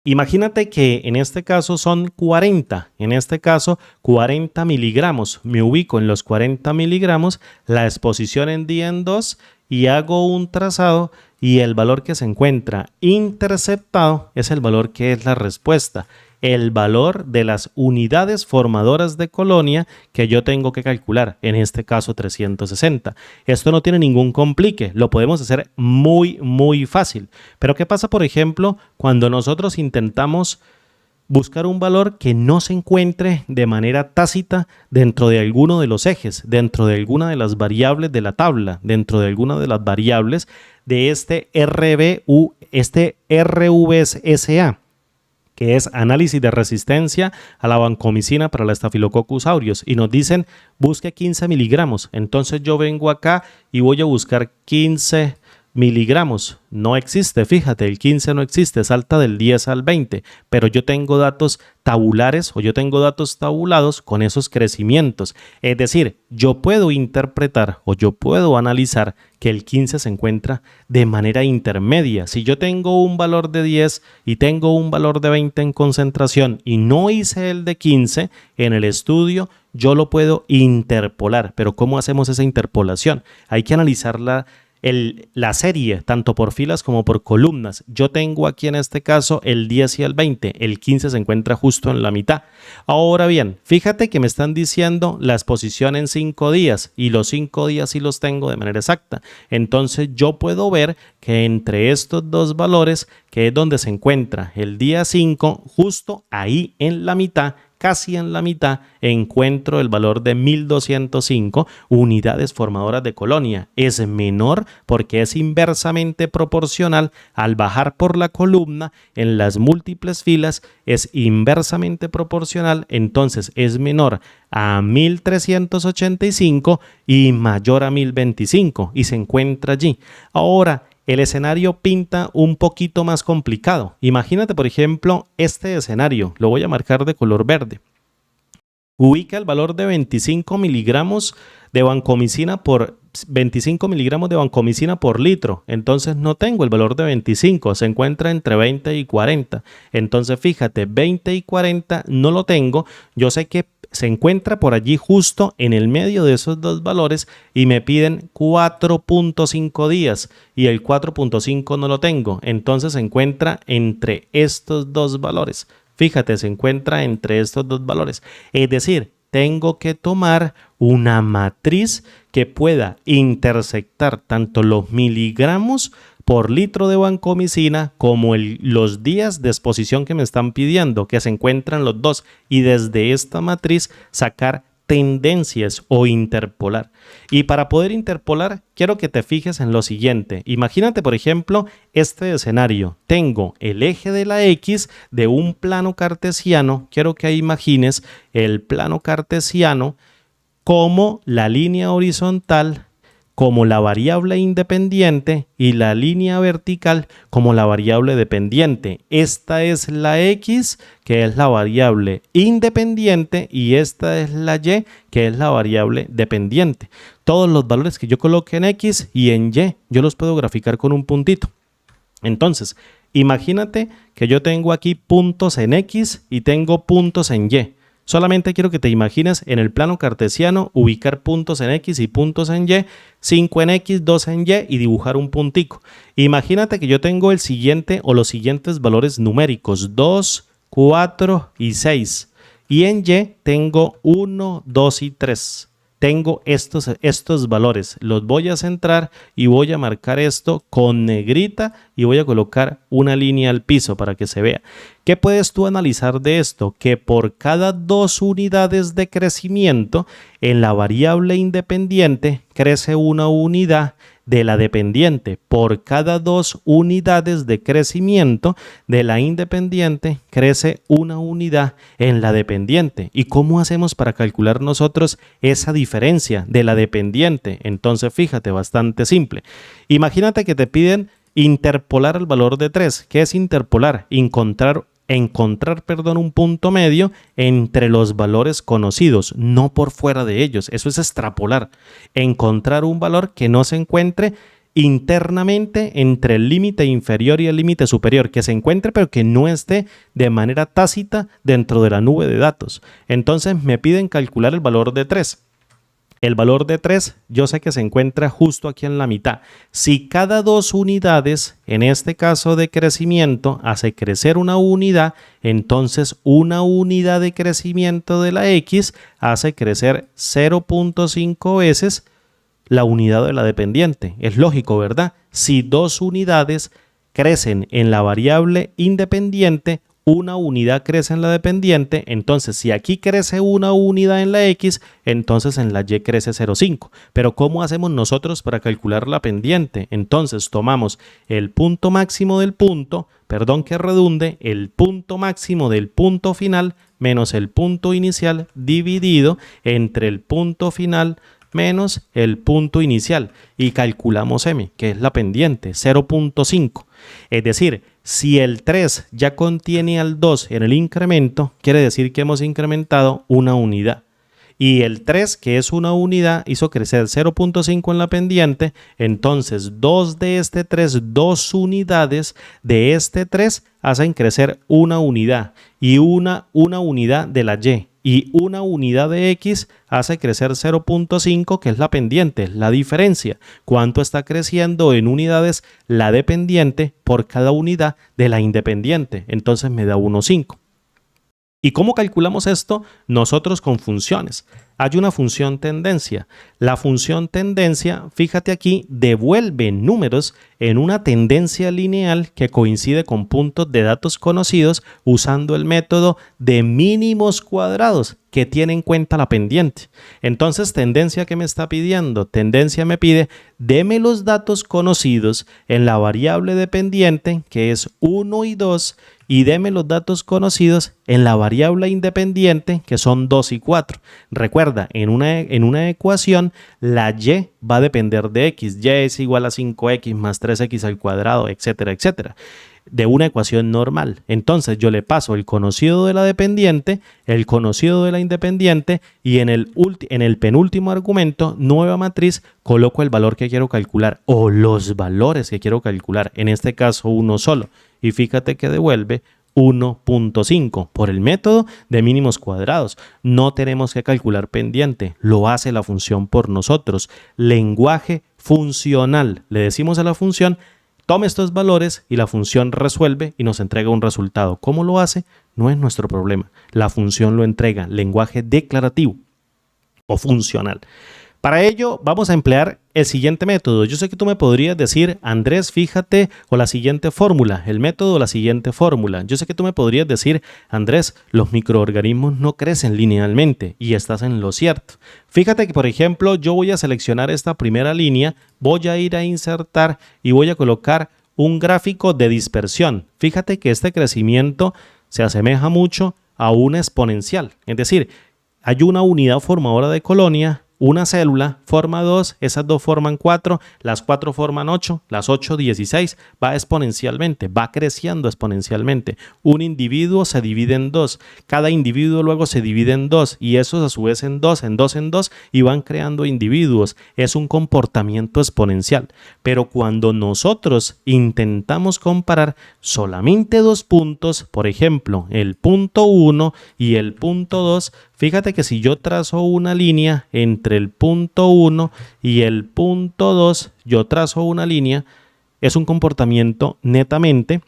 Speaker 1: imagínate que en este caso son 40, en este caso 40 miligramos. Me ubico en los 40 miligramos, la exposición en día en 2 y hago un trazado y el valor que se encuentra interceptado es el valor que es la respuesta. El valor de las unidades formadoras de colonia que yo tengo que calcular, en este caso 360. Esto no tiene ningún complique, lo podemos hacer muy fácil. Pero ¿qué pasa, por ejemplo, cuando nosotros intentamos buscar un valor que no se encuentre de manera tácita dentro de alguno de los ejes, dentro de alguna de las variables de la tabla, dentro de alguna de las variables de este RVSA, que es análisis de resistencia a la vancomicina para la Staphylococcus aureus, y nos dicen busque 15 miligramos. Entonces yo vengo acá y voy a buscar 15 miligramos. No existe, fíjate, el 15 no existe, salta del 10 al 20, pero yo tengo datos tabulares o yo tengo datos tabulados con esos crecimientos. Es decir, yo puedo interpretar o yo puedo analizar que el 15 se encuentra de manera intermedia. Si yo tengo un valor de 10 y tengo un valor de 20 en concentración y no hice el de 15 en el estudio, yo lo puedo interpolar. Pero ¿cómo hacemos esa interpolación? Hay que analizarla la serie, tanto por filas como por columnas. Yo tengo aquí en este caso el 10 y el 20, el 15 se encuentra justo en la mitad. Ahora bien, fíjate que me están diciendo la exposición en 5 días y los 5 días sí los tengo de manera exacta. Entonces yo puedo ver que entre estos dos valores, que es donde se encuentra el día 5, justo ahí en la mitad, casi en la mitad, encuentro el valor de 1205 unidades formadoras de colonia. Es menor porque es inversamente proporcional al bajar por la columna en las múltiples filas, es inversamente proporcional, entonces es menor a 1385 y mayor a 1025 y se encuentra allí. Ahora, el escenario pinta un poquito más complicado. Imagínate, por ejemplo, este escenario. Lo voy a marcar de color verde. Ubica el valor de 25 miligramos de vancomicina por 25 miligramos de vancomicina por litro. Entonces no tengo el valor de 25. Se encuentra entre 20 y 40. Entonces fíjate, 20 y 40 no lo tengo. Yo sé que se encuentra por allí justo en el medio de esos dos valores y me piden 4.5 días y el 4.5 no lo tengo. Entonces se encuentra entre estos dos valores. Fíjate, se encuentra entre estos dos valores. Es decir, tengo que tomar una matriz que pueda intersectar tanto los miligramos por litro de vancomicina como los días de exposición que me están pidiendo, que se encuentran los dos, y desde esta matriz sacar tendencias o interpolar. Y para poder interpolar, quiero que te fijes en lo siguiente. Imagínate, por ejemplo, este escenario. Tengo el eje de la X de un plano cartesiano. Quiero que imagines el plano cartesiano como la línea horizontal, como la variable independiente, y la línea vertical como la variable dependiente. Esta es la X, que es la variable independiente, y esta es la Y, que es la variable dependiente. Todos los valores que yo coloque en X y en Y, yo los puedo graficar con un puntito. Entonces, Imagínate que yo tengo aquí puntos en X y tengo puntos en Y. Solamente quiero que te imagines en el plano cartesiano ubicar puntos en X y puntos en Y, 5 en X, 2 en Y y dibujar un puntico. Imagínate que yo tengo el siguiente o los siguientes valores numéricos, 2, 4 y 6. Y en Y tengo 1, 2 y 3. Tengo estos valores, los voy a centrar y voy a marcar esto con negrita y voy a colocar una línea al piso para que se vea. ¿Qué puedes tú analizar de esto? Que por cada 2 unidades de crecimiento en la variable independiente crece una unidad de la dependiente. Por cada 2 unidades de crecimiento de la independiente crece una unidad en la dependiente. ¿Y cómo hacemos para calcular nosotros esa diferencia de la dependiente? Entonces fíjate, bastante simple. Imagínate que te piden interpolar el valor de 3. ¿Qué es interpolar? Encontrar un punto medio entre los valores conocidos, no por fuera de ellos. Eso es extrapolar. Encontrar un valor que no se encuentre internamente entre el límite inferior y el límite superior, que se encuentre pero que no esté de manera tácita dentro de la nube de datos. Entonces me piden calcular el valor de 3. El valor de 3 yo sé que se encuentra justo aquí en la mitad. Si cada 2 unidades, en este caso de crecimiento, hace crecer una unidad, entonces una unidad de crecimiento de la X hace crecer 0.5 veces la unidad de la dependiente. Es lógico, ¿verdad? Si 2 unidades crecen en la variable independiente, una unidad crece en la dependiente, entonces si aquí crece una unidad en la X, entonces en la Y crece 0.5. Pero ¿cómo hacemos nosotros para calcular la pendiente? Entonces tomamos el punto máximo del punto, perdón que redunde, el punto máximo del punto final menos el punto inicial dividido entre el punto final menos el punto inicial y calculamos M, que es la pendiente, 0.5. Es decir, si el 3 ya contiene al 2 en el incremento, quiere decir que hemos incrementado una unidad. Y el 3, que es una unidad, hizo crecer 0.5 en la pendiente, entonces 2 de este 3, 2 unidades de este 3 hacen crecer una unidad y una unidad de la Y. Y una unidad de X hace crecer 0.5, que es la pendiente, la diferencia. ¿Cuánto está creciendo en unidades la dependiente por cada unidad de la independiente? Entonces me da 1.5. ¿Y cómo calculamos esto? Nosotros con funciones. Hay una función tendencia. La función tendencia, fíjate aquí, devuelve números en una tendencia lineal que coincide con puntos de datos conocidos usando el método de mínimos cuadrados que tiene en cuenta la pendiente. Entonces, tendencia, ¿qué me está pidiendo? Tendencia me pide, deme los datos conocidos en la variable dependiente, que es 1 y 2, y deme los datos conocidos en la variable independiente, que son 2 y 4. Recuerda, en una ecuación, la Y va a depender de X. Y es igual a 5X más 3X al cuadrado, etcétera, etcétera. De una ecuación normal. Entonces yo le paso el conocido de la dependiente, el conocido de la independiente y en el penúltimo argumento, nueva matriz, coloco el valor que quiero calcular o los valores que quiero calcular. En este caso uno solo. Y fíjate que devuelve 1.5 por el método de mínimos cuadrados. No tenemos que calcular pendiente, lo hace la función por nosotros. Lenguaje funcional. Le decimos a la función, tome estos valores y la función resuelve y nos entrega un resultado. ¿Cómo lo hace? No es nuestro problema. La función lo entrega. Lenguaje declarativo o funcional. Para ello vamos a emplear el siguiente método. Yo sé que tú me podrías decir, Andrés, fíjate, o la siguiente fórmula, el método o la siguiente fórmula. Yo sé que tú me podrías decir, Andrés, los microorganismos no crecen linealmente y estás en lo cierto. Fíjate que, por ejemplo, yo voy a seleccionar esta primera línea, voy a ir a insertar y voy a colocar un gráfico de dispersión. Fíjate que este crecimiento se asemeja mucho a una exponencial, es decir, hay una unidad formadora de colonia, una célula forma 2, esas 2 forman 4, las 4 forman 8, las 8, 16, va exponencialmente, va creciendo exponencialmente. Un individuo se divide en 2, cada individuo luego se divide en 2 y esos a su vez en 2, en 2, en 2 y van creando individuos. Es un comportamiento exponencial. Pero cuando nosotros intentamos comparar solamente 2 puntos, por ejemplo, el punto 1 y el punto 2, fíjate que si yo trazo una línea entre el punto 1 y el punto 2, yo trazo una línea, es un comportamiento netamente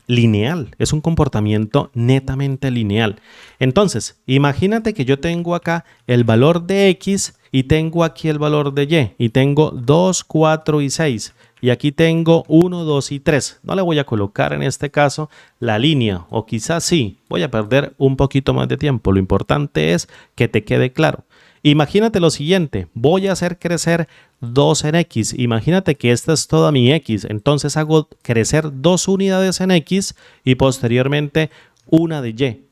Speaker 1: lineal, es un comportamiento netamente lineal. Entonces, imagínate que yo tengo acá el valor de X y tengo aquí el valor de Y y tengo 2, 4 y 6 y aquí tengo 1, 2 y 3. No le voy a colocar en este caso la línea o quizás sí, voy a perder un poquito más de tiempo. Lo importante es que te quede claro. Imagínate lo siguiente, voy a hacer crecer 2 en X. Imagínate que esta es toda mi X, entonces hago crecer 2 unidades en X y posteriormente una de Y.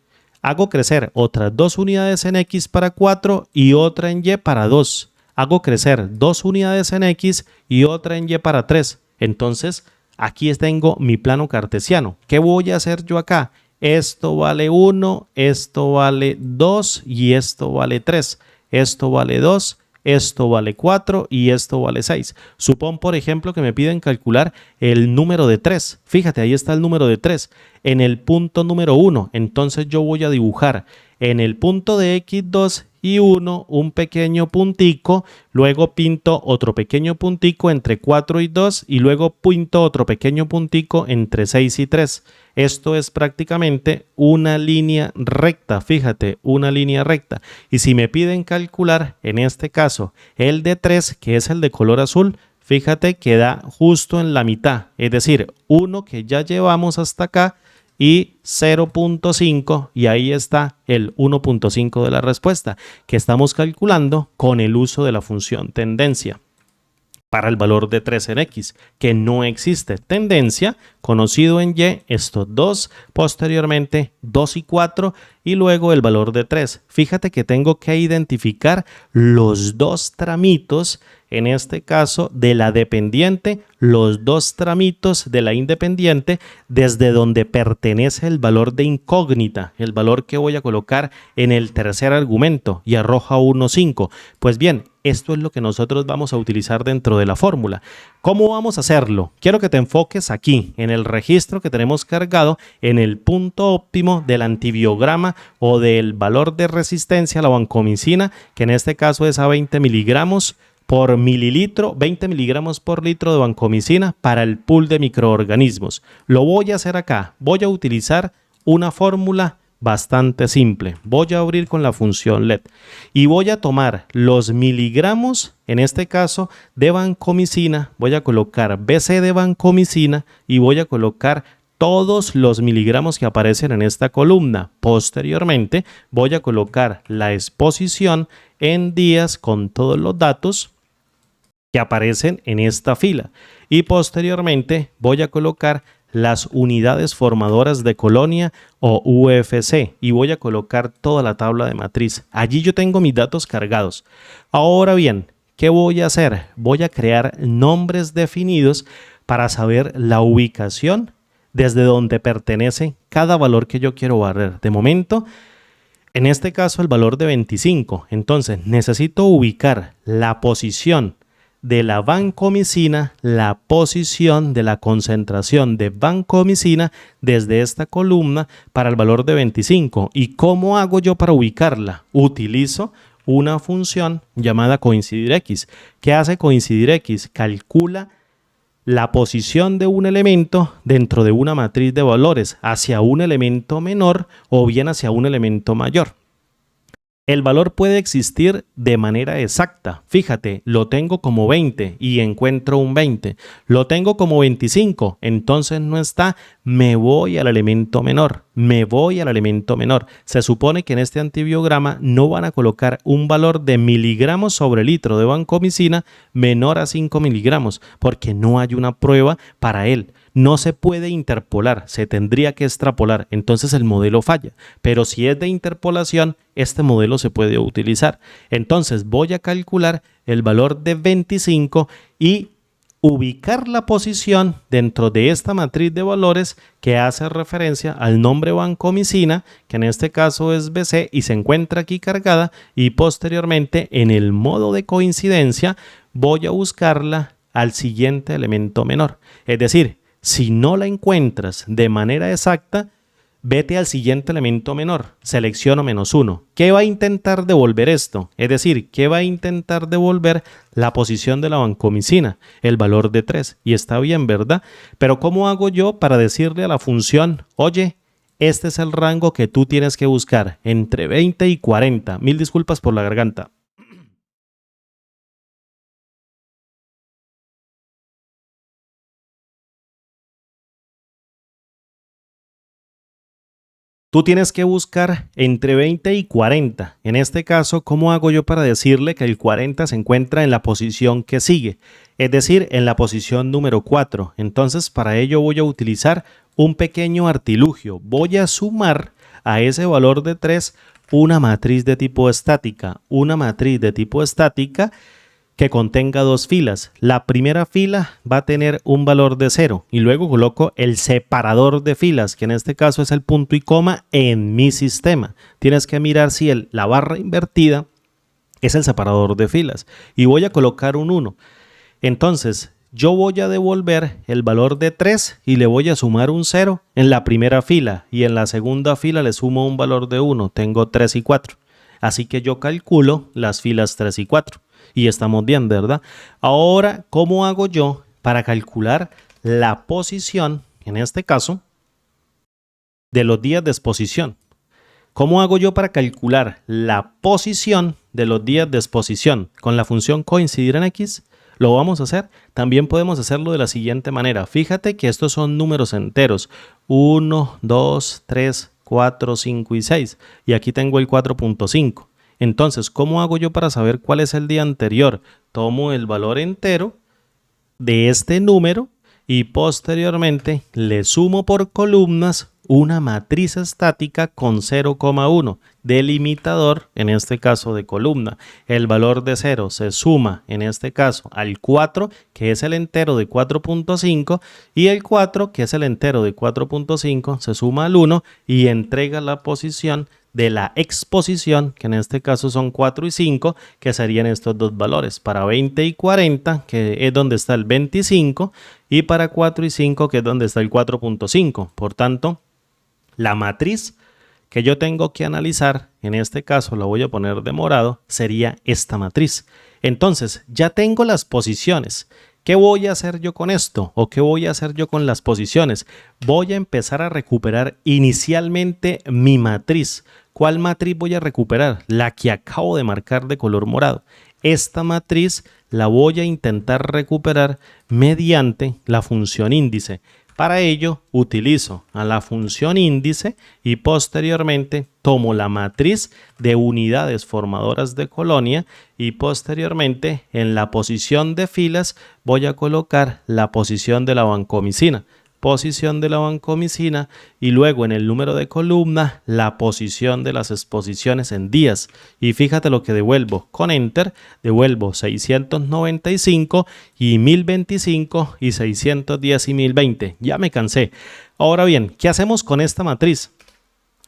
Speaker 1: Hago crecer otras 2 unidades en X para 4 y otra en Y para 2. Hago crecer 2 unidades en X y otra en Y para 3. Entonces, aquí tengo mi plano cartesiano. ¿Qué voy a hacer yo acá? Esto vale 1, esto vale 2 y esto vale 3. Esto vale 2, esto vale 4 y esto vale 6. Supón, por ejemplo, que me piden calcular el número de 3. Fíjate, ahí está el número de 3 en el punto número 1. Entonces yo voy a dibujar en el punto de X2 y 1 un pequeño puntico, luego pinto otro pequeño puntico entre 4 y 2 y luego pinto otro pequeño puntico entre 6 y 3. Esto es prácticamente una línea recta, fíjate, una línea recta. Y si me piden calcular, en este caso, el de 3, que es el de color azul, fíjate que da justo en la mitad, es decir, 1 que ya llevamos hasta acá y 0.5 y ahí está el 1.5 de la respuesta que estamos calculando con el uso de la función tendencia para el valor de 3 en X, que no existe tendencia, conocido en Y, estos 2, posteriormente 2 y 4 y luego el valor de 3. Fíjate que tengo que identificar los 2 tramitos, en este caso de la dependiente, los 2 tramitos de la independiente, desde donde pertenece el valor de incógnita, el valor que voy a colocar en el tercer argumento y arroja 1, 5. Pues bien, esto es lo que nosotros vamos a utilizar dentro de la fórmula. ¿Cómo vamos a hacerlo? Quiero que te enfoques aquí, en el registro que tenemos cargado, en el punto óptimo del antibiograma o del valor de resistencia a la vancomicina, que en este caso es a 20 miligramos por mililitro, 20 miligramos por litro de vancomicina para el pool de microorganismos. Lo voy a hacer acá. Voy a utilizar una fórmula bastante simple. Voy a abrir con la función LED y voy a tomar los miligramos, en este caso de vancomicina, voy a colocar BC de vancomicina y voy a colocar todos los miligramos que aparecen en esta columna. Posteriormente voy a colocar la exposición en días con todos los datos que aparecen en esta fila y posteriormente voy a colocar las unidades formadoras de colonia o UFC y voy a colocar toda la tabla de matriz. Allí yo tengo mis datos cargados. Ahora bien, ¿qué voy a hacer? Voy a crear nombres definidos para saber la ubicación desde donde pertenece cada valor que yo quiero barrer. De momento, en este caso el valor de 25. Entonces necesito ubicar la posición de la vancomicina, la posición de la concentración de vancomicina desde esta columna para el valor de 25. ¿Y cómo hago yo para ubicarla? Utilizo una función llamada coincidir X. ¿Qué hace coincidir X? Calcula la posición de un elemento dentro de una matriz de valores hacia un elemento menor o bien hacia un elemento mayor. El valor puede existir de manera exacta. Fíjate, lo tengo como 20 y encuentro un 20. Lo tengo como 25, entonces no está. Me voy al elemento menor. Me voy al elemento menor. Se supone que en este antibiograma no van a colocar un valor de miligramos sobre litro de vancomicina menor a 5 miligramos, porque no hay una prueba para él. no se puede interpolar, se tendría que extrapolar, entonces el modelo falla. Pero si es de interpolación, este modelo se puede utilizar. Entonces voy a calcular el valor de 25 y ubicar la posición dentro de esta matriz de valores que hace referencia al nombre vancomicina, que en este caso es BC y se encuentra aquí cargada, y posteriormente en el modo de coincidencia voy a buscarla al siguiente elemento menor. Es decir, si no la encuentras de manera exacta, vete al siguiente elemento menor, selecciono -1. ¿Qué va a intentar devolver esto? Es decir, ¿qué va a intentar devolver la posición de la vancomicina? El valor de 3. Y está bien, ¿verdad? Pero ¿cómo hago yo para decirle a la función, oye, este es el rango que tú tienes que buscar, entre 20 y 40? Mil disculpas por la garganta. Tú tienes que buscar entre 20 y 40. En este caso, ¿cómo hago yo para decirle que el 40 se encuentra en la posición que sigue? Es decir, en la posición número 4. Entonces, para ello voy a utilizar un pequeño artilugio. Voy a sumar a ese valor de 3 una matriz de tipo estática. Una matriz de tipo estática que contenga dos filas. La primera fila va a tener un valor de 0 y luego coloco el separador de filas, que en este caso es el punto y coma en mi sistema. Tienes que mirar si la barra invertida es el separador de filas y voy a colocar un 1. Entonces yo voy a devolver el valor de 3 y le voy a sumar un 0 en la primera fila y en la segunda fila le sumo un valor de 1. Tengo 3 y 4. Así que yo calculo las filas 3 y 4. Y estamos bien, ¿verdad? Ahora, ¿cómo hago yo para calcular la posición, en este caso, de los días de exposición? ¿Cómo hago yo para calcular la posición de los días de exposición? Con la función coincidir en X, lo vamos a hacer. También podemos hacerlo de la siguiente manera. Fíjate que estos son números enteros. 1, 2, 3, 4, 5 y 6. Y aquí tengo el 4.5. Entonces, ¿cómo hago yo para saber cuál es el día anterior? Tomo el valor entero de este número y posteriormente le sumo por columnas una matriz estática con 0,1 delimitador, en este caso de columna. El valor de 0 se suma, en este caso, al 4, que es el entero de 4.5, y el 4, que es el entero de 4.5, se suma al 1 y entrega la posición de la exposición, que en este caso son 4 y 5, que serían estos dos valores, para 20 y 40, que es donde está el 25, y para 4 y 5, que es donde está el 4.5. Por tanto, la matriz que yo tengo que analizar, en este caso la voy a poner de morado, sería esta matriz. Entonces, ya tengo las posiciones. ¿Qué voy a hacer yo con esto? ¿O qué voy a hacer yo con las posiciones? Voy a empezar a recuperar inicialmente mi matriz. ¿Cuál matriz voy a recuperar? La que acabo de marcar de color morado. Esta matriz la voy a intentar recuperar mediante la función índice. Para ello utilizo a la función índice y posteriormente tomo la matriz de unidades formadoras de colonia y posteriormente en la posición de filas voy a colocar la posición de la vancomicina. Posición de la vancomicina y luego en el número de columna la posición de las exposiciones en días. Y fíjate lo que devuelvo. Con Enter devuelvo 695 y 1025 y 610 y 1020. Ya me cansé. Ahora bien, ¿qué hacemos con esta matriz?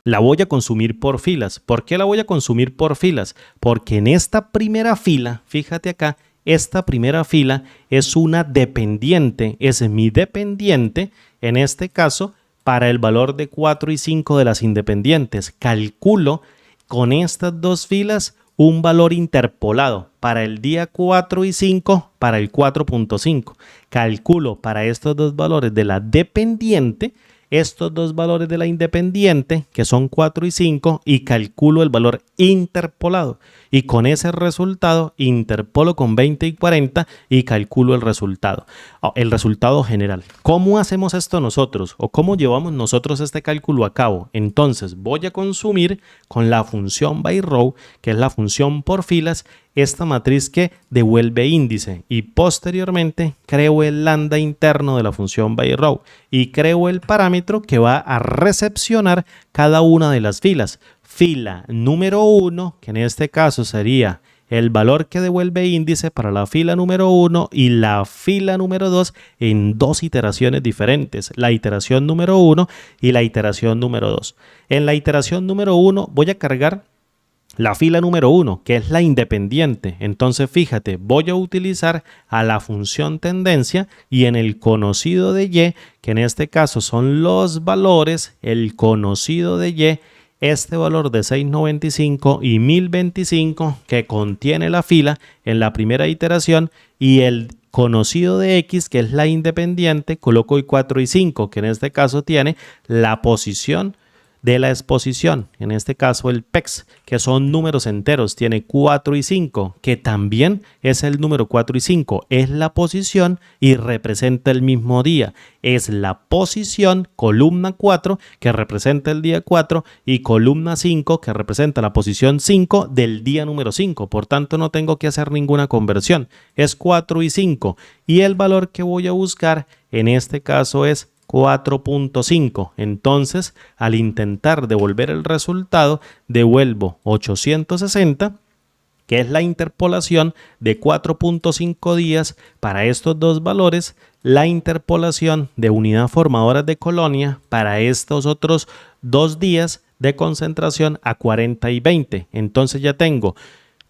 Speaker 1: La voy a consumir por filas. ¿Por qué la voy a consumir por filas? Porque en esta primera fila, fíjate acá, esta primera fila es una dependiente, es mi dependiente, en este caso, para el valor de 4 y 5 de las independientes. Calculo con estas dos filas un valor interpolado para el día 4 y 5 para el 4.5. Calculo para estos dos valores de la dependiente estos dos valores de la independiente, que son 4 y 5, y calculo el valor interpolado. Y con ese resultado interpolo con 20 y 40 y calculo el resultado general. ¿Cómo hacemos esto nosotros? ¿O cómo llevamos nosotros este cálculo a cabo? Entonces voy a consumir con la función by row, que es la función por filas, esta matriz que devuelve índice y posteriormente creo el lambda interno de la función by row y creo el parámetro que va a recepcionar cada una de las filas. Fila número 1, que en este caso sería el valor que devuelve índice para la fila número 1 y la fila número 2 en dos iteraciones diferentes, la iteración número 1 y la iteración número 2. En la iteración número 1 voy a cargar la fila número 1, que es la independiente. Entonces, fíjate, voy a utilizar a la función tendencia y en el conocido de y, que en este caso son los valores, el conocido de y, este valor de 695 y 1025 que contiene la fila en la primera iteración y el conocido de x, que es la independiente, coloco y 4 y 5, que en este caso tiene la posición de la exposición, en este caso el PEX, que son números enteros, tiene 4 y 5, que también es el número 4 y 5, es la posición y representa el mismo día, es la posición columna 4 que representa el día 4 y columna 5 que representa la posición 5 del día número 5, por tanto no tengo que hacer ninguna conversión, es 4 y 5 y el valor que voy a buscar en este caso es 4.5. Entonces, al intentar devolver el resultado, devuelvo 860, que es la interpolación de 4.5 días para estos dos valores, la interpolación de unidad formadora de colonia para estos otros 2 días de concentración a 40 y 20. Entonces ya tengo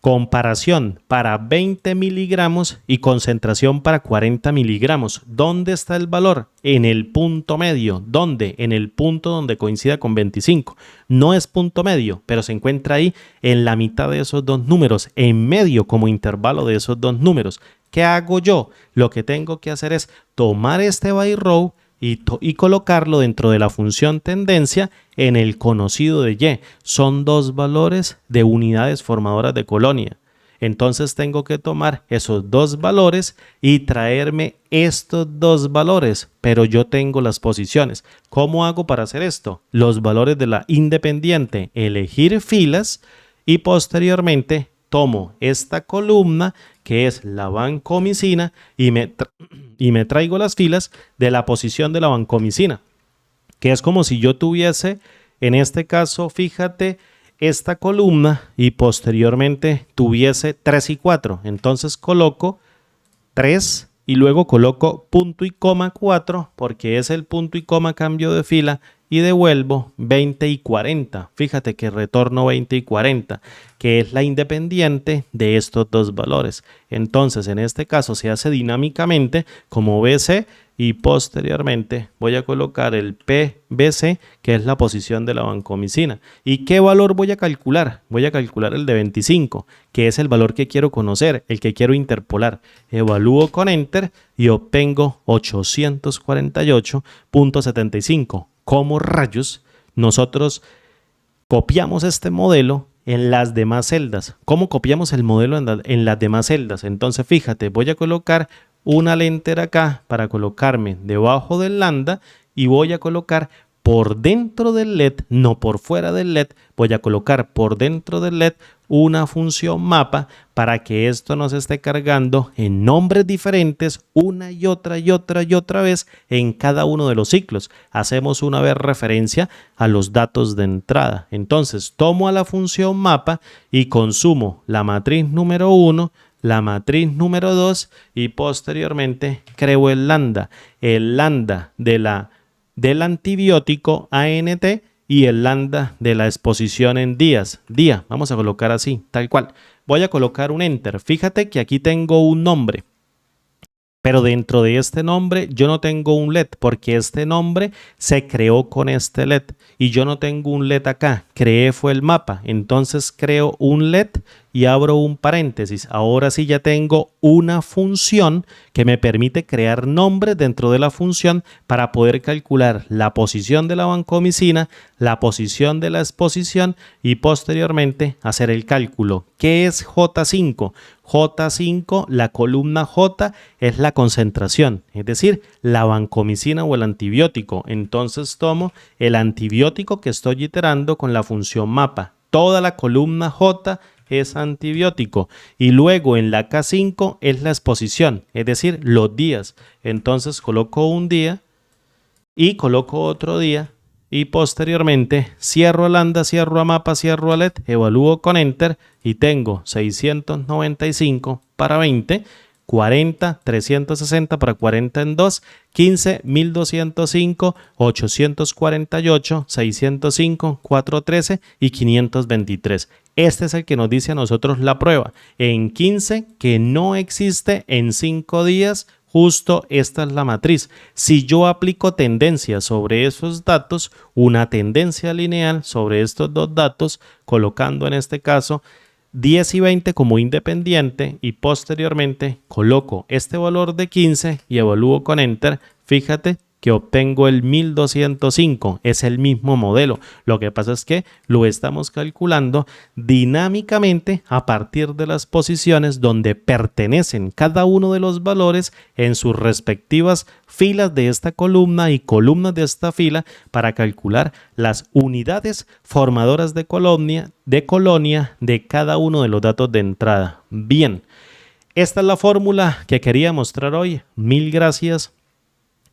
Speaker 1: comparación para 20 miligramos y concentración para 40 miligramos. ¿Dónde está el valor? En el punto medio. ¿Dónde? En el punto donde coincida con 25. No es punto medio, pero se encuentra ahí en la mitad de esos dos números, en medio como intervalo de esos dos números. ¿Qué hago yo? Lo que tengo que hacer es tomar este by row y colocarlo dentro de la función tendencia en el conocido de y. Son dos valores de unidades formadoras de colonia. Entonces tengo que tomar esos dos valores y traerme estos dos valores, pero yo tengo las posiciones. ¿Cómo hago para hacer esto? Los valores de la independiente, elegir filas y posteriormente tomo esta columna que es la vancomicina y me traigo las filas de la posición de la vancomicina, que es como si yo tuviese, en este caso, fíjate, esta columna y posteriormente tuviese 3 y 4. Entonces coloco 3 y luego coloco punto y coma 4 porque es el punto y coma cambio de fila y devuelvo 20 y 40. Fíjate que retorno 20 y 40, que es la independiente de estos dos valores. Entonces, en este caso se hace dinámicamente como BC y posteriormente voy a colocar el PBC, que es la posición de la vancomicina. ¿Y qué valor voy a calcular? Voy a calcular el de 25, que es el valor que quiero conocer, el que quiero interpolar. Evalúo con Enter y obtengo 848.75. ¿Cómo rayos nosotros copiamos este modelo en las demás celdas? ¿Cómo copiamos el modelo en las demás celdas? Entonces, fíjate, voy a colocar una lenter acá para colocarme debajo del lambda y voy a colocar por dentro del LED, no por fuera del LED, voy a colocar por dentro del LED una función mapa para que esto nos esté cargando en nombres diferentes una y otra vez en cada uno de los ciclos. Hacemos una vez referencia a los datos de entrada. Entonces tomo a la función mapa y consumo la matriz número 1, la matriz número 2 y posteriormente creo el lambda del antibiótico ANT y el lambda de la exposición en días. Día, vamos a colocar así, tal cual. Voy a colocar un enter. Fíjate que aquí tengo un nombre, pero dentro de este nombre yo no tengo un LED porque este nombre se creó con este LED y yo no tengo un LED acá. Creé fue el mapa, entonces creo un LED y abro un paréntesis. Ahora sí ya tengo una función que me permite crear nombres dentro de la función para poder calcular la posición de la vancomicina, la posición de la exposición y posteriormente hacer el cálculo. ¿Qué es J5? J5, la columna J es la concentración, es decir, la vancomicina o el antibiótico. Entonces tomo el antibiótico que estoy iterando con la función mapa. Toda la columna J es antibiótico. Y luego en la K5 es la exposición, es decir, los días. Entonces coloco un día y coloco otro día y posteriormente cierro a lambda, cierro a mapa, cierro a LED, evalúo con Enter y tengo 695 para 20, 40, 360 para 40 en 2, 15, 1205, 848, 605, 413 y 523. Este es el que nos dice a nosotros la prueba. En 15 que no existe en 5 días. Justo esta es la matriz. Si yo aplico tendencia sobre esos datos, una tendencia lineal sobre estos dos datos, colocando en este caso 10 y 20 como independiente y posteriormente coloco este valor de 15 y evalúo con Enter, fíjate que obtengo el 1205, es el mismo modelo. Lo que pasa es que lo estamos calculando dinámicamente a partir de las posiciones donde pertenecen cada uno de los valores en sus respectivas filas de esta columna y columnas de esta fila para calcular las unidades formadoras de colonia de cada uno de los datos de entrada. Bien, esta es la fórmula que quería mostrar hoy. Mil gracias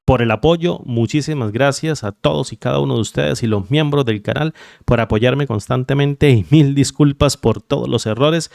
Speaker 1: por el apoyo. Muchísimas gracias a todos y cada uno de ustedes y los miembros del canal por apoyarme constantemente y mil disculpas por todos los errores.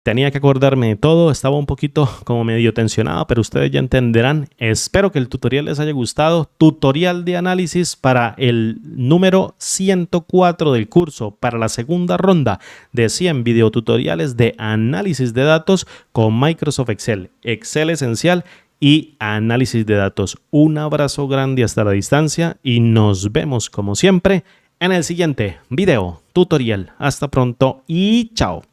Speaker 1: Tenía que acordarme de todo, estaba un poquito como medio tensionado, pero ustedes ya entenderán. Espero que el tutorial les haya gustado. Tutorial de análisis para el número 104 del curso, para la segunda ronda de 100 videotutoriales de análisis de datos con Microsoft Excel. Excel esencial y análisis de datos. Un abrazo grande hasta la distancia y nos vemos como siempre en el siguiente video tutorial. Hasta pronto y chao.